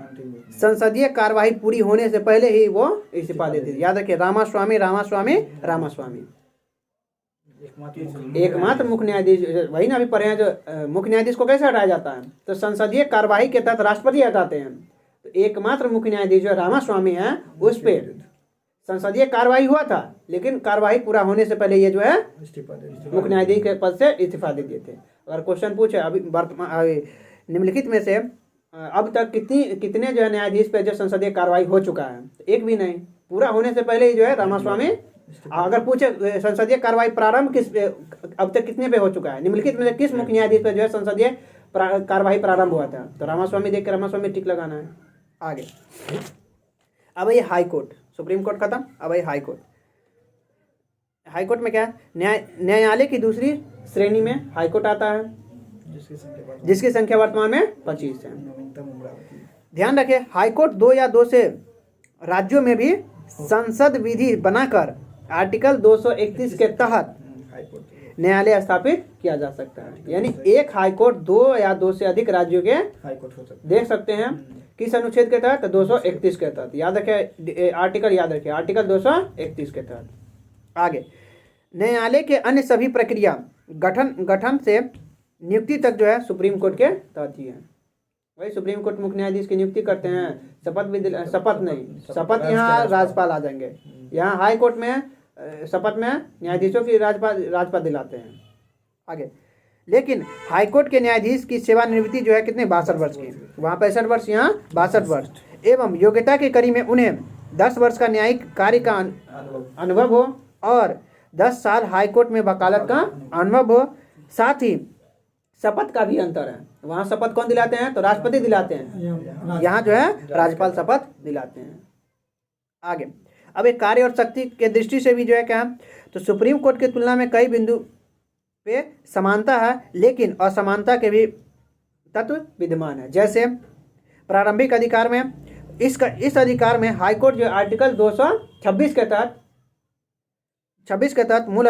संसदीय कार्यवाही पूरी होने से पहले ही वो इस्तीफा देते थे। याद रखिए, रामास्वामी एकमात्र मुख्य न्यायाधीश, वही ना अभी पढ़े हैं, जो मुख्य न्यायाधीश को कैसे हटाया जाता है? तो संसदीय कार्यवाही के तहत राष्ट्रपति हटाते हैं। तो एकमात्र मुख्य न्यायाधीश जो रामास्वामी है, उस पर संसदीय कार्यवाही हुआ था, लेकिन कार्यवाही पूरा होने से पहले ये जो है मुख्य न्यायाधीश के पद से इस्तीफा दे दिए थे। अगर क्वेश्चन पूछे अभी निम्नलिखित में से अब तक कितने जो है न्यायाधीश पे जो संसदीय कार्यवाही हो चुका है? एक भी नहीं, पूरा होने से पहले ही जो है रामास्वामी। अगर पूछे संसदीय कार्यवाही प्रारंभ अब तक कितने पे हो चुका है, निम्नलिखित में से किस मुख्य न्यायाधीश पे जो है संसदीय कार्यवाही प्रारंभ हुआ था? तो रामास्वामी देख के रामास्वामी टिक लगाना है। आगे अब ये हाई कोर्ट, सुप्रीम कोर्ट खत्म। अब ये हाई कोर्ट में क्या है? न्यायालय की दूसरी श्रेणी में हाई कोर्ट आता है, जिसकी संख्या वर्तमान में 25 है। ध्यान रखें, हाईकोर्ट 2 या 2 से राज्यों में भी संसद विधि बनाकर आर्टिकल 231 के तहत हाईकोर्ट न्यायालय स्थापित किया जा सकता है। यानी एक हाईकोर्ट 2 या 2 से अधिक राज्यों के हाईकोर्ट हो सकता है। देख सकते हैं किस अनुच्छेद के तहत, 231 के तहत। याद रखें, आर्टिकल याद रखें, आर्टिकल 231 के तहत। आगे, न्यायालय के अन्य सभी प्रक्रिया गठन से नियुक्ति तक जो है सुप्रीम कोर्ट के तहत ही है। वही सुप्रीम कोर्ट मुख्य न्यायाधीश की नियुक्ति करते हैं, शपथ नहीं, शपथ यहाँ राज्यपाल आ जाएंगे। यहाँ हाई कोर्ट में शपथ में न्यायाधीशों की राज्यपाल दिलाते हैं। आगे, लेकिन हाईकोर्ट के न्यायाधीश की सेवानिवृत्ति जो है कितने, 62 वर्ष की, वहाँ 65 वर्ष, यहाँ 62 वर्ष। एवं योग्यता की कड़ी में उन्हें 10 वर्ष का न्यायिक कार्य का अनुभव हो और 10 साल हाईकोर्ट में वकालत का अनुभव हो। साथ ही शपथ का भी अंतर है, वहाँ शपथ कौन दिलाते हैं, तो राष्ट्रपति दिलाते हैं, यहाँ जो है राज्यपाल शपथ दिलाते हैं। आगे, अब एक कार्य और शक्ति के दृष्टि से भी जो है क्या, तो सुप्रीम कोर्ट की तुलना में कई बिंदु पे समानता है, लेकिन असमानता के भी तत्व विद्यमान है। जैसे प्रारंभिक अधिकार में इस अधिकार में हाईकोर्ट जो आर्टिकल 226 के तहत मूल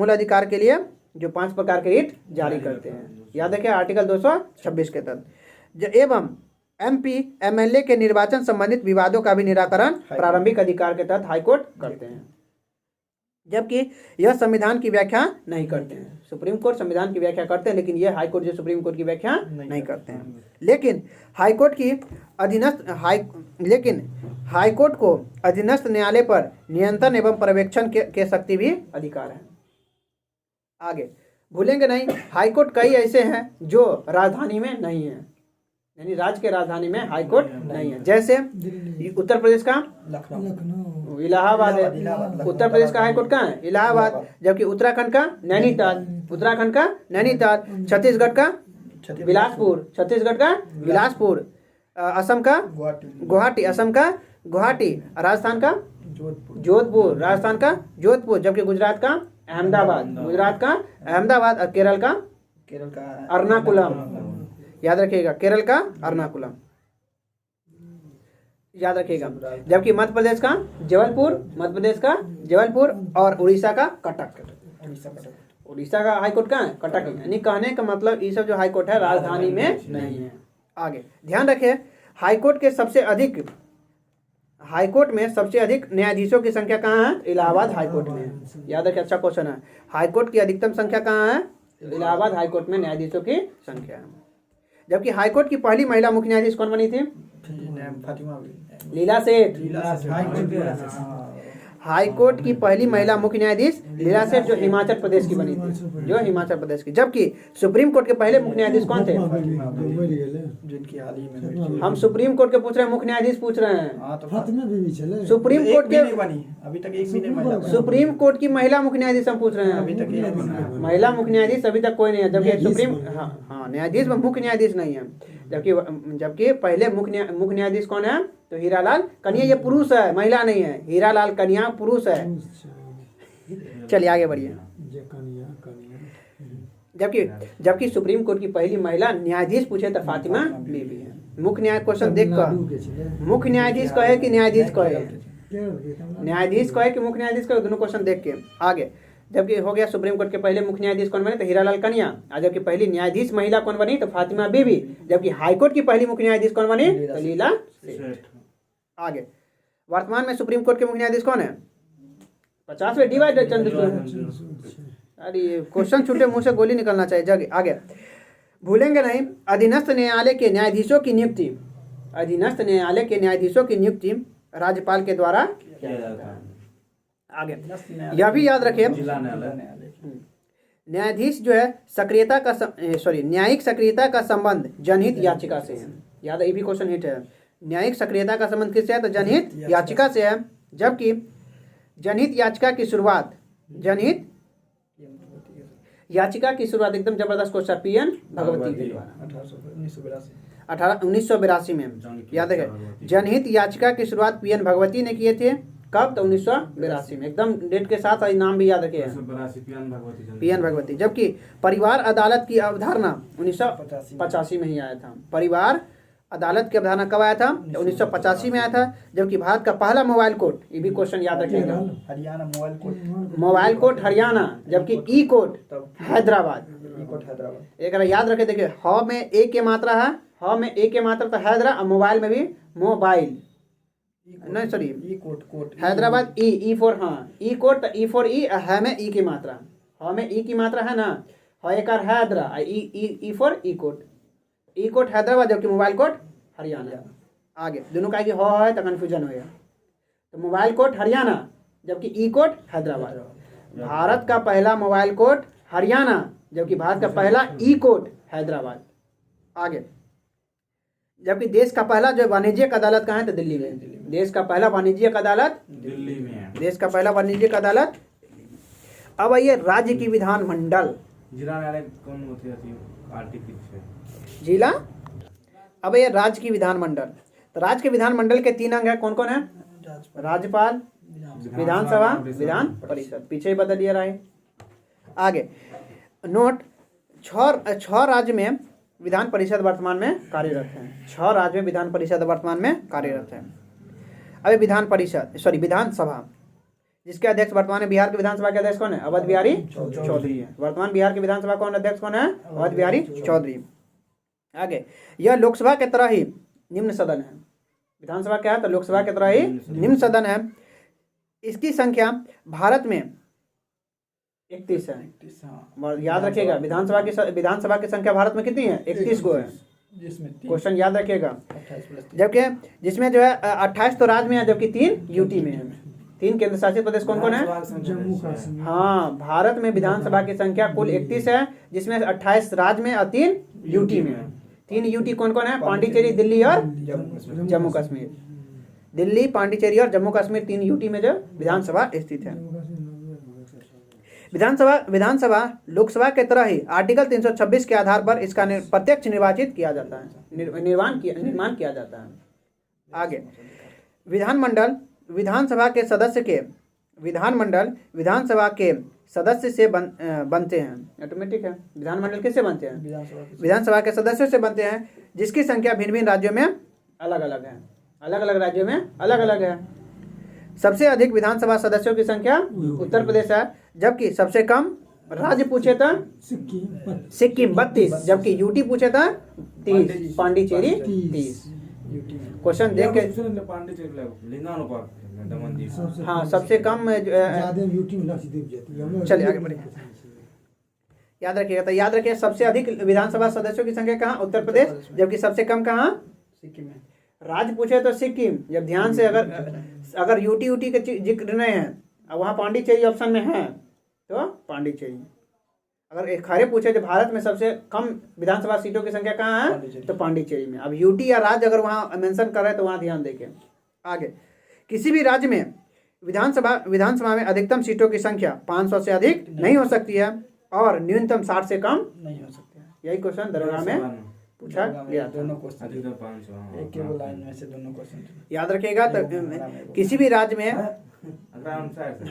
अधिकार के लिए जो 5 प्रकार के रिट जारी करते हैं। याद रखें, आर्टिकल 226 के तहत। एवं MP MLA के निर्वाचन संबंधित विवादों का भी निराकरण प्रारंभिक अधिकार के तहत हाईकोर्ट करते हैं, जबकि यह संविधान की व्याख्या नहीं करते हैं। सुप्रीम कोर्ट संविधान की व्याख्या करते हैं, लेकिन यह हाईकोर्ट जो सुप्रीम कोर्ट की व्याख्या नहीं करते हैं। लेकिन हाईकोर्ट को अधीनस्थ न्यायालय पर नियंत्रण एवं पर्यवेक्षण के शक्ति भी अधिकार है। आगे, भूलेंगे नहीं, हाईकोर्ट कई ऐसे हैं जो राजधानी में नहीं है, यानी राज्य के राजधानी में हाईकोर्ट नहीं है। जैसे उत्तर प्रदेश का लखनऊ, इलाहाबाद है, उत्तर प्रदेश का हाईकोर्ट कहाँ है, इलाहाबाद। जबकि उत्तराखंड का नैनीताल, छत्तीसगढ़ का बिलासपुर, असम का गुवाहाटी, राजस्थान का जोधपुर, जबकि गुजरात का अहमदाबाद और केरल का एर्नाकुलम। याद रखिएगा, केरल का एर्नाकुलम याद रखिएगा। जबकि मध्य प्रदेश का जबलपुर और उड़ीसा का कटक। उड़ीसा का हाईकोर्ट कहाँ है, कटक। यानी कहने का मतलब ये सब जो हाईकोर्ट है राजधानी में नहीं है। आगे, ध्यान रखें, हाईकोर्ट में सबसे अधिक न्यायाधीशों की संख्या कहाँ है, इलाहाबाद हाईकोर्ट में। याद रखें, अच्छा क्वेश्चन है। हाईकोर्ट की अधिकतम संख्या कहाँ है, इलाहाबाद हाईकोर्ट में न्यायाधीशों की संख्या है। जबकि हाईकोर्ट की पहली महिला मुख्य न्यायाधीश कौन बनी थी, लीला सेठ। हाईकोर्ट की पहली महिला मुख्य न्यायाधीश लीला सेठ, जो हिमाचल प्रदेश की बनी थी, जबकि सुप्रीम कोर्ट के पहले मुख्य न्यायाधीश कौन थे, जिनकी हाल ही में हम सुप्रीम कोर्ट के पूछ रहे हैं, मुख्य न्यायाधीश पूछ रहे हैं। सुप्रीम कोर्ट के अभी तक एक भी नहीं महिला बनी। सुप्रीम कोर्ट की महिला मुख्य न्यायाधीश हम पूछ रहे हैं, अभी तक एक भी नहीं। महिला मुख्य न्यायाधीश अभी तक कोई नहीं है। जबकि सुप्रीम न्यायाधीश में मुख्य न्यायाधीश नहीं है। जबकि पहले मुख्य न्यायाधीश कौन है, तो हीरालाल कन्या। ये पुरुष है, महिला नहीं है। हीरालाल कन्या पुरुष है। चलिए आगे बढ़िए। जबकि सुप्रीम कोर्ट की पहली महिला न्यायाधीश पूछे तो फातिमा बीबी है। मुख्य न्याय क्वेश्चन देख कर मुख्य न्यायाधीश कहे कि न्यायाधीश कहे, न्यायाधीश कहे कि मुख्य न्यायाधीश कहे, दोनों क्वेश्चन देख के आगे। जबकि हो गया सुप्रीम कोर्ट के पहले मुख्य न्यायाधीश कौन बने, तो हीरालाल कन्या। और जबकि पहली न्यायाधीश महिला कौन बनी, तो फातिमा बीबी। जबकि हाईकोर्ट की पहली मुख्य न्यायाधीश कौन बनी, तो लीला सेठ। आगे, वर्तमान में सुप्रीम कोर्ट के मुख्य न्यायाधीश कौन है, 50वें डिवाइड चंद्रचूड़। अरे क्वेश्चन छूटे मुंह से गोली निकलना चाहिए। जगह आगे, भूलेंगे नहीं, अधीनस्थ न्यायालय के न्यायाधीशों की नियुक्ति राज्यपाल के द्वारा किया जाता है। आगे, यह भी याद रखें, न्यायाधीश जो है न्यायिक सक्रियता का संबंध जनहित याचिका से है। याद, ये भी क्वेश्चन हिट है। न्यायिक सक्रियता का संबंध किससे है, तो जनहित याचिका से है। जबकि जनहित याचिका की शुरुआत एकदम जबरदस्त क्वेश्चन PN भगवती के द्वारा 1982 में। याद रखें, जनहित याचिका की शुरुआत PN भगवती ने किए थे। कब, तो 1982 में। एकदम डेट के साथ नाम भी याद रखे, PN भगवती। जबकि परिवार अदालत की अवधारणा 1985 में ही आया था। परिवार अदालत की अवधारणा कब आया था? 1985 में आया था, जबकि भारत का पहला मोबाइल कोड, ये भी क्वेश्चन याद रखिएगा, Haryana mobile code, mobile code Haryana, जबकि ई कोड हैदराबाद। ई कोड हैदराबाद। एक याद रखे, देखिए ह में ए की मात्रा है, ह में ए की मात्रा तो हैदरा, और मोबाइल में भी मोबाइल, नहीं sorry E code code Hyderabad, E for, हाँ ई कोड, ई फॉर ई, है में ई की मात्रा, ह में ई की मात्रा है ना, ह एक Hydra, E for E code, E code Hyderabad, जबकि मोबाइल कोड हरियाणा। आगे दोनों का कि ह है तो कन्फ्यूजन हो गया, तो मोबाइल कोड हरियाणा, जबकि ई कोड हैदराबाद। भारत का पहला मोबाइल कोड हरियाणा, जबकि भारत का पहला ई कोड हैदराबाद। आगे, जबकि देश का पहला जो वाणिज्यिक अदालत कहाँ है? तो दिल्ली में। देश का पहला वाणिज्यिक अदालत दिल्ली में है। देश का पहला वाणिज्यिक अदालत। अब आइए राज्य की विधान मंडल। जिला न्यायालय कौन होती है? आर्टिकल 6 जिला। अब ये राज्य की विधान मंडल, तो राज्य के विधान मंडल के 3 अंग है, कौन कौन है? राज्यपाल, विधानसभा, विधान परिषद। पीछे ही बदल दिया रहा है। आगे नोट, 6 राज्य में विधान परिषद वर्तमान में कार्यरत है। 6 राज्य में विधान परिषद वर्तमान में कार्यरत है। अब विधान परिषद, सॉरी विधानसभा, जिसके अध्यक्ष वर्तमान में बिहार के विधानसभा के अध्यक्ष कौन है? अवध बिहारी चौधरी है। वर्तमान बिहार के विधानसभा कौन अध्यक्ष कौन है? अवध बिहारी चौधरी। आगे, यह लोकसभा के तरह ही निम्न सदन है। विधानसभा क्या है? तो लोकसभा के तरह ही निम्न सदन है। इसकी संख्या भारत में 31 है। याद रखिएगा, विधानसभा की संख्या भारत में कितनी है? 31 को है। जिसमें क्वेश्चन याद रखिएगा। 28+3 जबकि जिसमें जो है 28 तो राज्य में है, जबकि 3 यूटी में है। 3 केंद्र शासित प्रदेश कौन कौन है? जम्मू कश्मीर। हाँ, भारत में विधानसभा की संख्या कुल 31 है, जिसमें 28 राज्य में और 3 यूटी में है। 3 यूटी कौन कौन है? पांडिचेरी, दिल्ली और जम्मू कश्मीर। दिल्ली, पांडिचेरी और जम्मू कश्मीर 3 यूटी में जो विधानसभा स्थित है। विधानसभा लोकसभा के तरह ही आर्टिकल 326 के आधार पर इसका प्रत्यक्ष निर्वाचित किया जाता है, निर्माण किया जाता है। आगे, विधानमंडल विधानसभा के सदस्य से बनते हैं। ऑटोमेटिक है। विधानमंडल किससे बनते हैं? विधानसभा के सदस्यों से बनते हैं, जिसकी संख्या भिन्न भिन्न राज्यों में अलग अलग है। अलग अलग राज्यों में अलग अलग है। सबसे अधिक विधानसभा सदस्यों की संख्या उत्तर प्रदेश है, जबकि सबसे कम राज्य पूछे था सिक्किम 32, जबकि यूटी पूछे था 30, पांडिचेरी 30। क्वेश्चन देख के, हाँ सबसे कम चलिए आगे बढ़िए। याद रखिएगा, तो याद रखिए सबसे अधिक विधानसभा सदस्यों की संख्या कहाँ? उत्तर प्रदेश, जबकि सबसे कम कहाँ? सिक्किम में। राज्य पूछे तो सिक्किम। जब ध्यान से अगर यूटी के जिक्र नहीं है, अब वहाँ पांडिचेरी ऑप्शन में है तो पांडिचेरी। अगर एक खरे पूछे जो भारत में सबसे कम विधानसभा सीटों की संख्या कहाँ है, तो पांडिचेरी में। अब यूटी या राज्य अगर वहाँ मेंशन कर रहे हैं तो वहाँ ध्यान देंगे। आगे, किसी भी राज्य में विधानसभा में अधिकतम सीटों की संख्या 500 से अधिक नहीं हो सकती है और न्यूनतम 60 से कम नहीं हो सकते। यही क्वेश्चन दरगाह में पूछा गया था। दोनों क्वेश्चन एक ही लाइन में से दोनों क्वेश्चन याद रखिएगा, तो किसी भी राज्य में,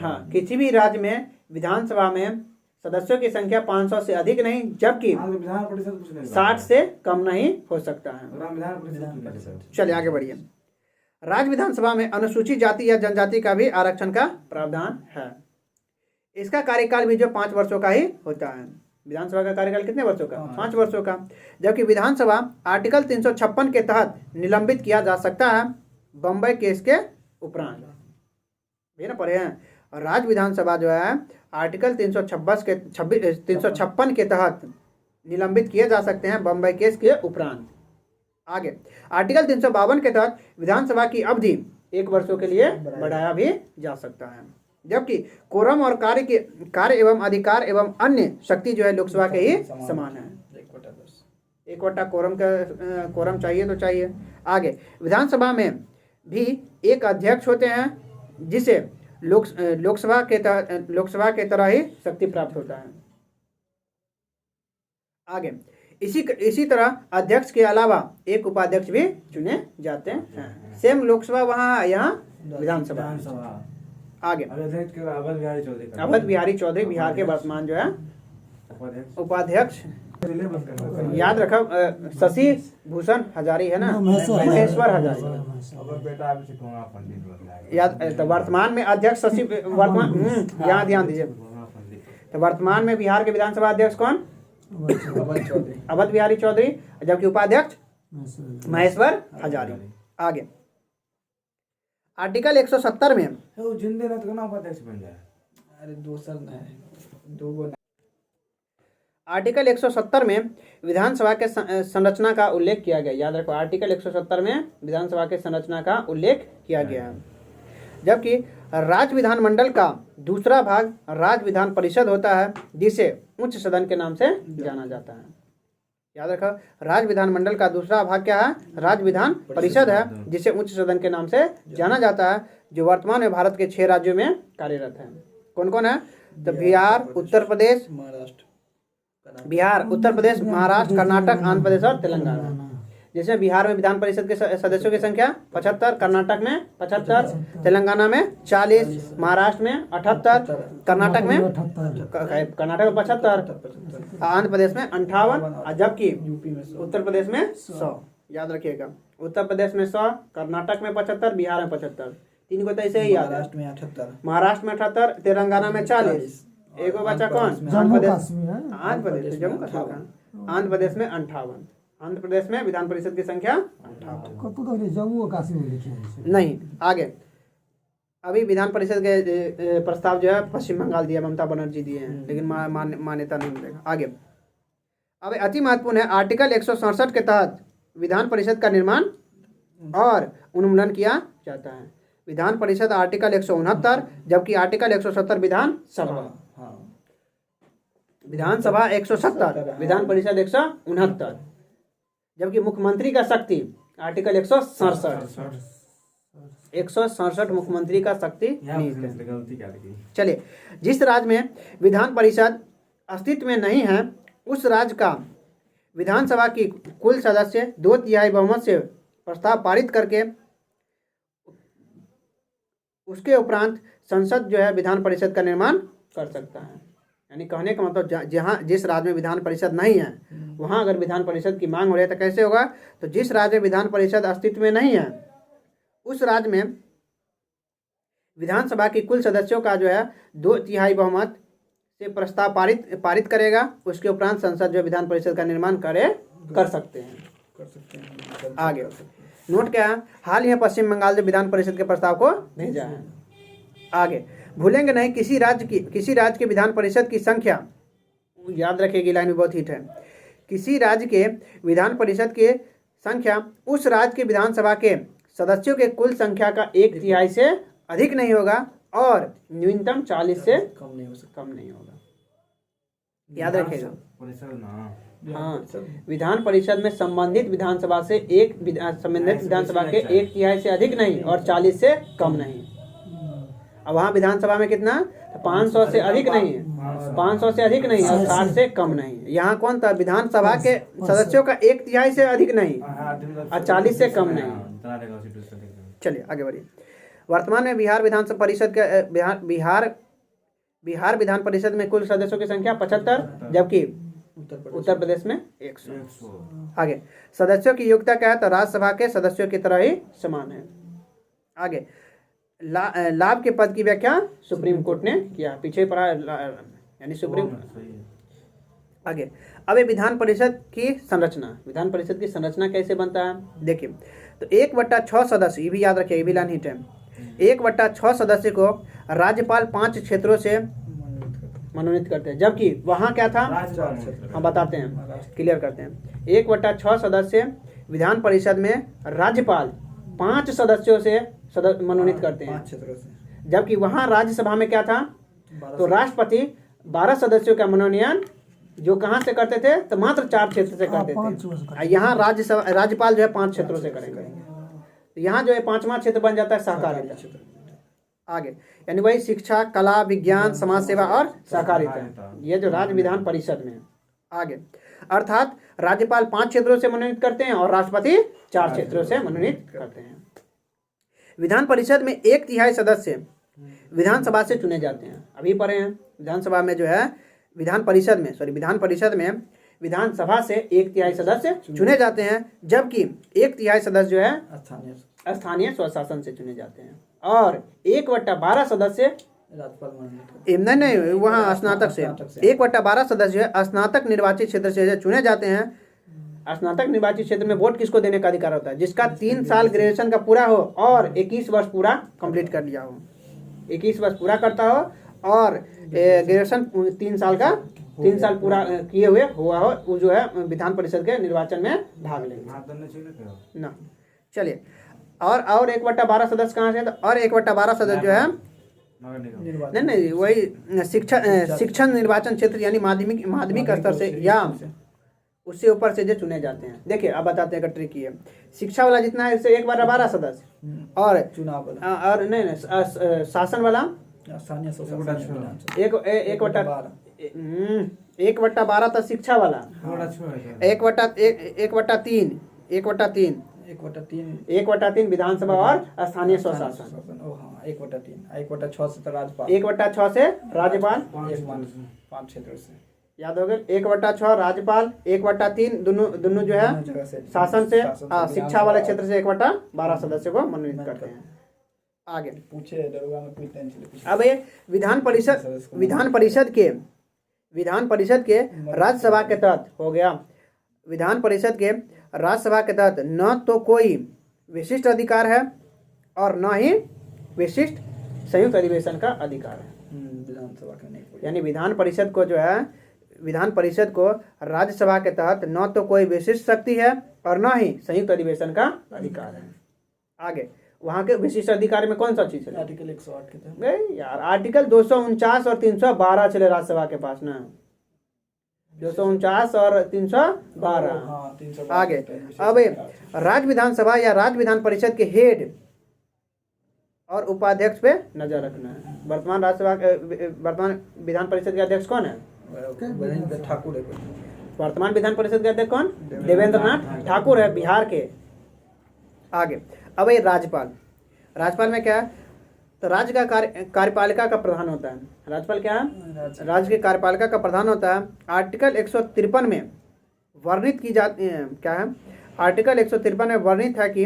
हाँ किसी भी राज्य में विधानसभा में सदस्यों की संख्या 500 से अधिक नहीं, जबकि 60 से कम नहीं हो सकता है। चलिए आगे बढ़िए। राज्य विधानसभा में अनुसूचित जाति या जनजाति का भी आरक्षण का प्रावधान है। इसका कार्यकाल भी जो 5 वर्षों का ही होता है। विधानसभा का कार्यकाल कितने वर्षों का? 5 वर्षों का। जबकि विधानसभा आर्टिकल 356 के तहत निलंबित किया जा सकता है, बम्बई केस के उपरांत। ये ना पढ़े हैं। और राज्य विधानसभा जो है आर्टिकल 356 के तहत निलंबित किए जा सकते हैं, बम्बई केस के उपरांत। आगे, आर्टिकल 352 के तहत विधानसभा की अवधि 1 वर्षों के लिए बढ़ाया भी जा सकता है। जबकि कोरम और कार्य एवं अधिकार एवं अन्य शक्ति जो है लोकसभा के ही समान है। 1/10 कोरम चाहिए तो चाहिए। आगे, विधानसभा में भी एक अध्यक्ष होते हैं, जिसे लोकसभा के तरह ही शक्ति प्राप्त होता है। आगे, इसी तरह अध्यक्ष के अलावा एक उपाध्यक्ष भी चुने जाते हैं। सेम लोकसभा वहाँ, यहाँ विधानसभा। आगे, अवध बिहारी चौधरी बिहार के वर्तमान जो है उपाध्यक्ष। याद रखो, शशि भूषण हजारी है ना, महेश्वर महेश्वर हजारी। अब बेटा अभी से ठोंगा पंडित बताएगा। याद तो वर्तमान में अध्यक्ष शशि वर्तमान यहाँ ध्यान दीजिए। ठोंगा पंडित। तो वर्तमान में बिहार के विधानसभा अध्यक्ष कौन? अवध चौधरी। अवध बिहारी चौधरी, जबकि उपाध्यक्ष महेश्वर हजारी। आगे आर्टिकल 170 में वो जिंदे रहते को ना उपाध्यक्ष बन जाए। अरे दो सर न है, दो गो न। आर्टिकल 170 में विधानसभा के संरचना का उल्लेख किया गया। याद रखो, आर्टिकल 170 में विधानसभा के संरचना का उल्लेख किया गया है। जबकि राज्य विधानमंडल का दूसरा भाग राज्य विधान परिषद होता है, जिसे उच्च सदन के नाम से जाना जाता है। याद रखो, राज्य विधानमंडल का दूसरा भाग क्या है? राज्य विधान परिषद है, जिसे उच्च सदन के नाम से जाना जाता है, जो वर्तमान में भारत के 6 राज्यों में कार्यरत है। कौन कौन है? तो बिहार, उत्तर प्रदेश, उत्तर प्रदेश, महाराष्ट्र, कर्नाटक, आंध्र प्रदेश और तेलंगाना। जिसमें बिहार में विधान परिषद के सदस्यों की संख्या 75, कर्नाटक में 75, तेलंगाना में 40, महाराष्ट्र में 78, कर्नाटक में 75, आंध्र प्रदेश में 58, जबकि यूपी में 100, उत्तर प्रदेश में 100। याद रखिएगा, उत्तर प्रदेश में 100, कर्नाटक में 75, बिहार में 75। 3 को तो ऐसे ही याद है। महाराष्ट्र में 78, महाराष्ट्र में 78, तेलंगाना में 40। एक बचा कौन? जम्मू कश्मीर है। आंध्र प्रदेश, जम्मू कश्मीर का। आंध्र प्रदेश में 58। आंध्र प्रदेश में विधान परिषद की संख्या 58। कतु तो जम्मू और कश्मीर लिखे हैं। नहीं, आगे अभी विधान परिषद के प्रस्ताव जो है पश्चिम बंगाल दिया, ममता बनर्जी दिए हैं, लेकिन मान्यता नहीं मिलेगा। आगे अब अति महत्वपूर्ण है, आर्टिकल 167 के तहत विधान परिषद का निर्माण और उन्मूलन किया जाता है। विधान परिषद आर्टिकल 169, जबकि आर्टिकल 170 विधानसभा। विधानसभा 170, विधान परिषद 169, जबकि मुख्यमंत्री का शक्ति आर्टिकल 167 मुख्यमंत्री का शक्ति नहीं है। गलती क्या लगी? चलिए, जिस राज्य में विधान परिषद अस्तित्व में नहीं है, उस राज्य का विधानसभा की कुल सदस्य 2/3 बहुमत से प्रस्ताव पारित करके उसके उपरांत संसद जो है विधान परिषद का निर्माण कर सकता है। यानी कहने का मतलब जहाँ जिस राज्य में विधान परिषद नहीं है, वहाँ अगर विधान परिषद की मांग हो रही है तो कैसे होगा? तो जिस राज्य में विधान परिषद अस्तित्व में नहीं है, उस राज्य में विधानसभा की कुल सदस्यों का जो है 2/3 बहुमत से प्रस्ताव पारित करेगा। उसके उपरांत संसद जो विधान परिषद का निर्माण कर सकते हैं। आगे नोट क्या है? हाल ही में पश्चिम बंगाल ने विधान परिषद के प्रस्ताव को भेजा है। आगे भूलेंगे नहीं, किसी राज्य के विधान परिषद की संख्या, याद रखिएगी, लाइन में बहुत हिट है। किसी राज्य के विधान परिषद की संख्या उस राज्य के विधानसभा के सदस्यों के कुल संख्या का 1/3 से अधिक नहीं होगा और न्यूनतम 40 से कम नहीं होगा। याद रखिएगा। परिषद ना। हाँ, विधान परिषद में संबंधित विधानसभा से संबंधित विधानसभा के 1/3 से अधिक नहीं और 40 से कम नहीं। अब वहाँ विधानसभा में कितना? 500 से अधिक नहीं है, 500 से अधिक नहीं और 60 से कम नहीं। यहाँ कौन था? विधानसभा के सदस्यों का 1/3 से अधिक नहीं और 40 से कम नहीं। चलिए आगे बढ़िए। वर्तमान में बिहार विधानसभा परिषद के बिहार विधान परिषद में कुल सदस्यों की संख्या 75, जबकि उत्तर प्रदेश में 100। आगे सदस्यों की योग्यता क्या है? तो राज्यसभा के सदस्यों की तरह ही समान है। आगे लाभ के पद की व्याख्या सुप्रीम कोर्ट ने किया, पीछे पढ़ा, यानी सुप्रीम। आगे अब ये विधान परिषद की संरचना कैसे बनता है? देखिए, तो 1/6 सदस्य, ये भी याद रखिए, ये भी लाइन हिट है। 1/6 सदस्य को राज्यपाल 5 क्षेत्रों से मनोनीत करते हैं, जबकि वहाँ क्या था? हम बताते हैं, क्लियर करते हैं। 1/6 सदस्य विधान परिषद में राज्यपाल 5 सदस्यों से मनोनीत करते हैं, जबकि वहाँ राज्यसभा में क्या था? तो राष्ट्रपति 12 सदस्यों का मनोनयन जो कहाँ से करते थे? तो मात्र 4 क्षेत्र से करते थे। यहाँ राज्यपाल जो है 5 क्षेत्रों से करेंगे। तो यहाँ जो है 5वां क्षेत्र बन जाता है सहकारिता। आगे यानी वही शिक्षा, कला, विज्ञान, समाज सेवा और सहकारिता, ये जो राज्य विधान परिषद में। आगे अर्थात राज्यपाल 5 क्षेत्रों से मनोनीत करते हैं और राष्ट्रपति 4 क्षेत्रों से मनोनीत करते हैं। विधान परिषद में 1/3 सदस्य विधानसभा से चुने जाते हैं। अभी पढ़े हैं विधानसभा में जो है विधान परिषद में विधानसभा से 1/3 सदस्य चुने जाते हैं, जबकि 1/3 सदस्य जो है स्थानीय स्थानीय स्वशासन से चुने जाते हैं और 1/12 सदस्य राज्यपाल मनोनीत नहीं नहीं वहाँ स्नातक से स्नातक से। 1/12 सदस्य जो है स्नातक निर्वाचित क्षेत्र से जो चुने जाते हैं। स्नातक निर्वाचित क्षेत्र में वोट किसको देने का अधिकार होता है? जिसका 3 साल ग्रेजुएशन का पूरा हो और 21 वर्ष पूरा कंप्लीट कर लिया हो, 21 वर्ष पूरा करता हो और ग्रेजुएशन 3 साल पूरा किए हुए हुआ हो, वो जो है विधान परिषद के निर्वाचन में भाग लेंगे हाथ धरने चाहिए क्या? ना। चलिए और 1/12 सदस्य कहाँ से? और 1/12 सदस्य जो है नगर निगम। निर्वाचन नहीं वही शिक्षण निर्वाचन क्षेत्र यानी माध्यमिक स्तर से या उससे ऊपर से जो चुने जाते हैं। देखिए अब बताते हैं ट्रिक है। शिक्षा वाला जितना है इससे 1/12 सदस्य और चुनाव वाला और नहीं शासन वाला स्थानीय स्वशासन विधानसभा। 1/12 तो शिक्षा वाला, थोड़ा छोड़ है। 1/3 1/3 विधानसभा और स्थानीय स्वशासन, ओ हाँ 1/3 1/6 से तो राज्यपाल 1/6 से राज्यपाल, 5 क्षेत्र से याद हो गए। 1/6 राज्यपाल, 1/3 दोनों जो है दोनों जगह से शासन से शासन से शिक्षा वाले क्षेत्र से 1/12 सदस्य को मनोनीत करते हैं। आगे पूछे दरोगा में पूछते हैं चलिए अब ये विधान परिषद के राज्यसभा के तहत हो गया। विधान परिषद के राज्यसभा के तहत न तो कोई विशिष्ट अधिकार है और न ही विशिष्ट संयुक्त अधिवेशन का अधिकार है। विधानसभा का नहीं कोई। यानी विधान परिषद को जो है विधान परिषद को राज्यसभा के तहत न तो कोई विशिष्ट शक्ति है और न ही संयुक्त अधिवेशन का अधिकार है। आगे वहाँ के विशिष्ट अधिकार में कौन सा चीज है? आर्टिकल 108 के तहत गए यार, आर्टिकल 249 और 312 चले राज्यसभा के पास ना, 249 और 312। हाँ 312 आगे अब राज्य विधानसभा या राज्य विधान परिषद के हेड और उपाध्यक्ष पे नजर रखना है। वर्तमान विधान परिषद के अध्यक्ष कौन है? वीरेंद्र ठाकुर है कोई। वर्तमान विधान परिषद के अध्यक्ष कौन? देवेंद्र नाथ ठाकुर है, बिहार के। आगे अब ये राज्यपाल में क्या है? तो राज्य का कार्यपालिका का प्रधान होता है। राज्यपाल क्या है? राज्य के कार्यपालिका का प्रधान होता है। आर्टिकल 153 में वर्णित की जाती क्या है? आर्टिकल 153 में वर्णित है कि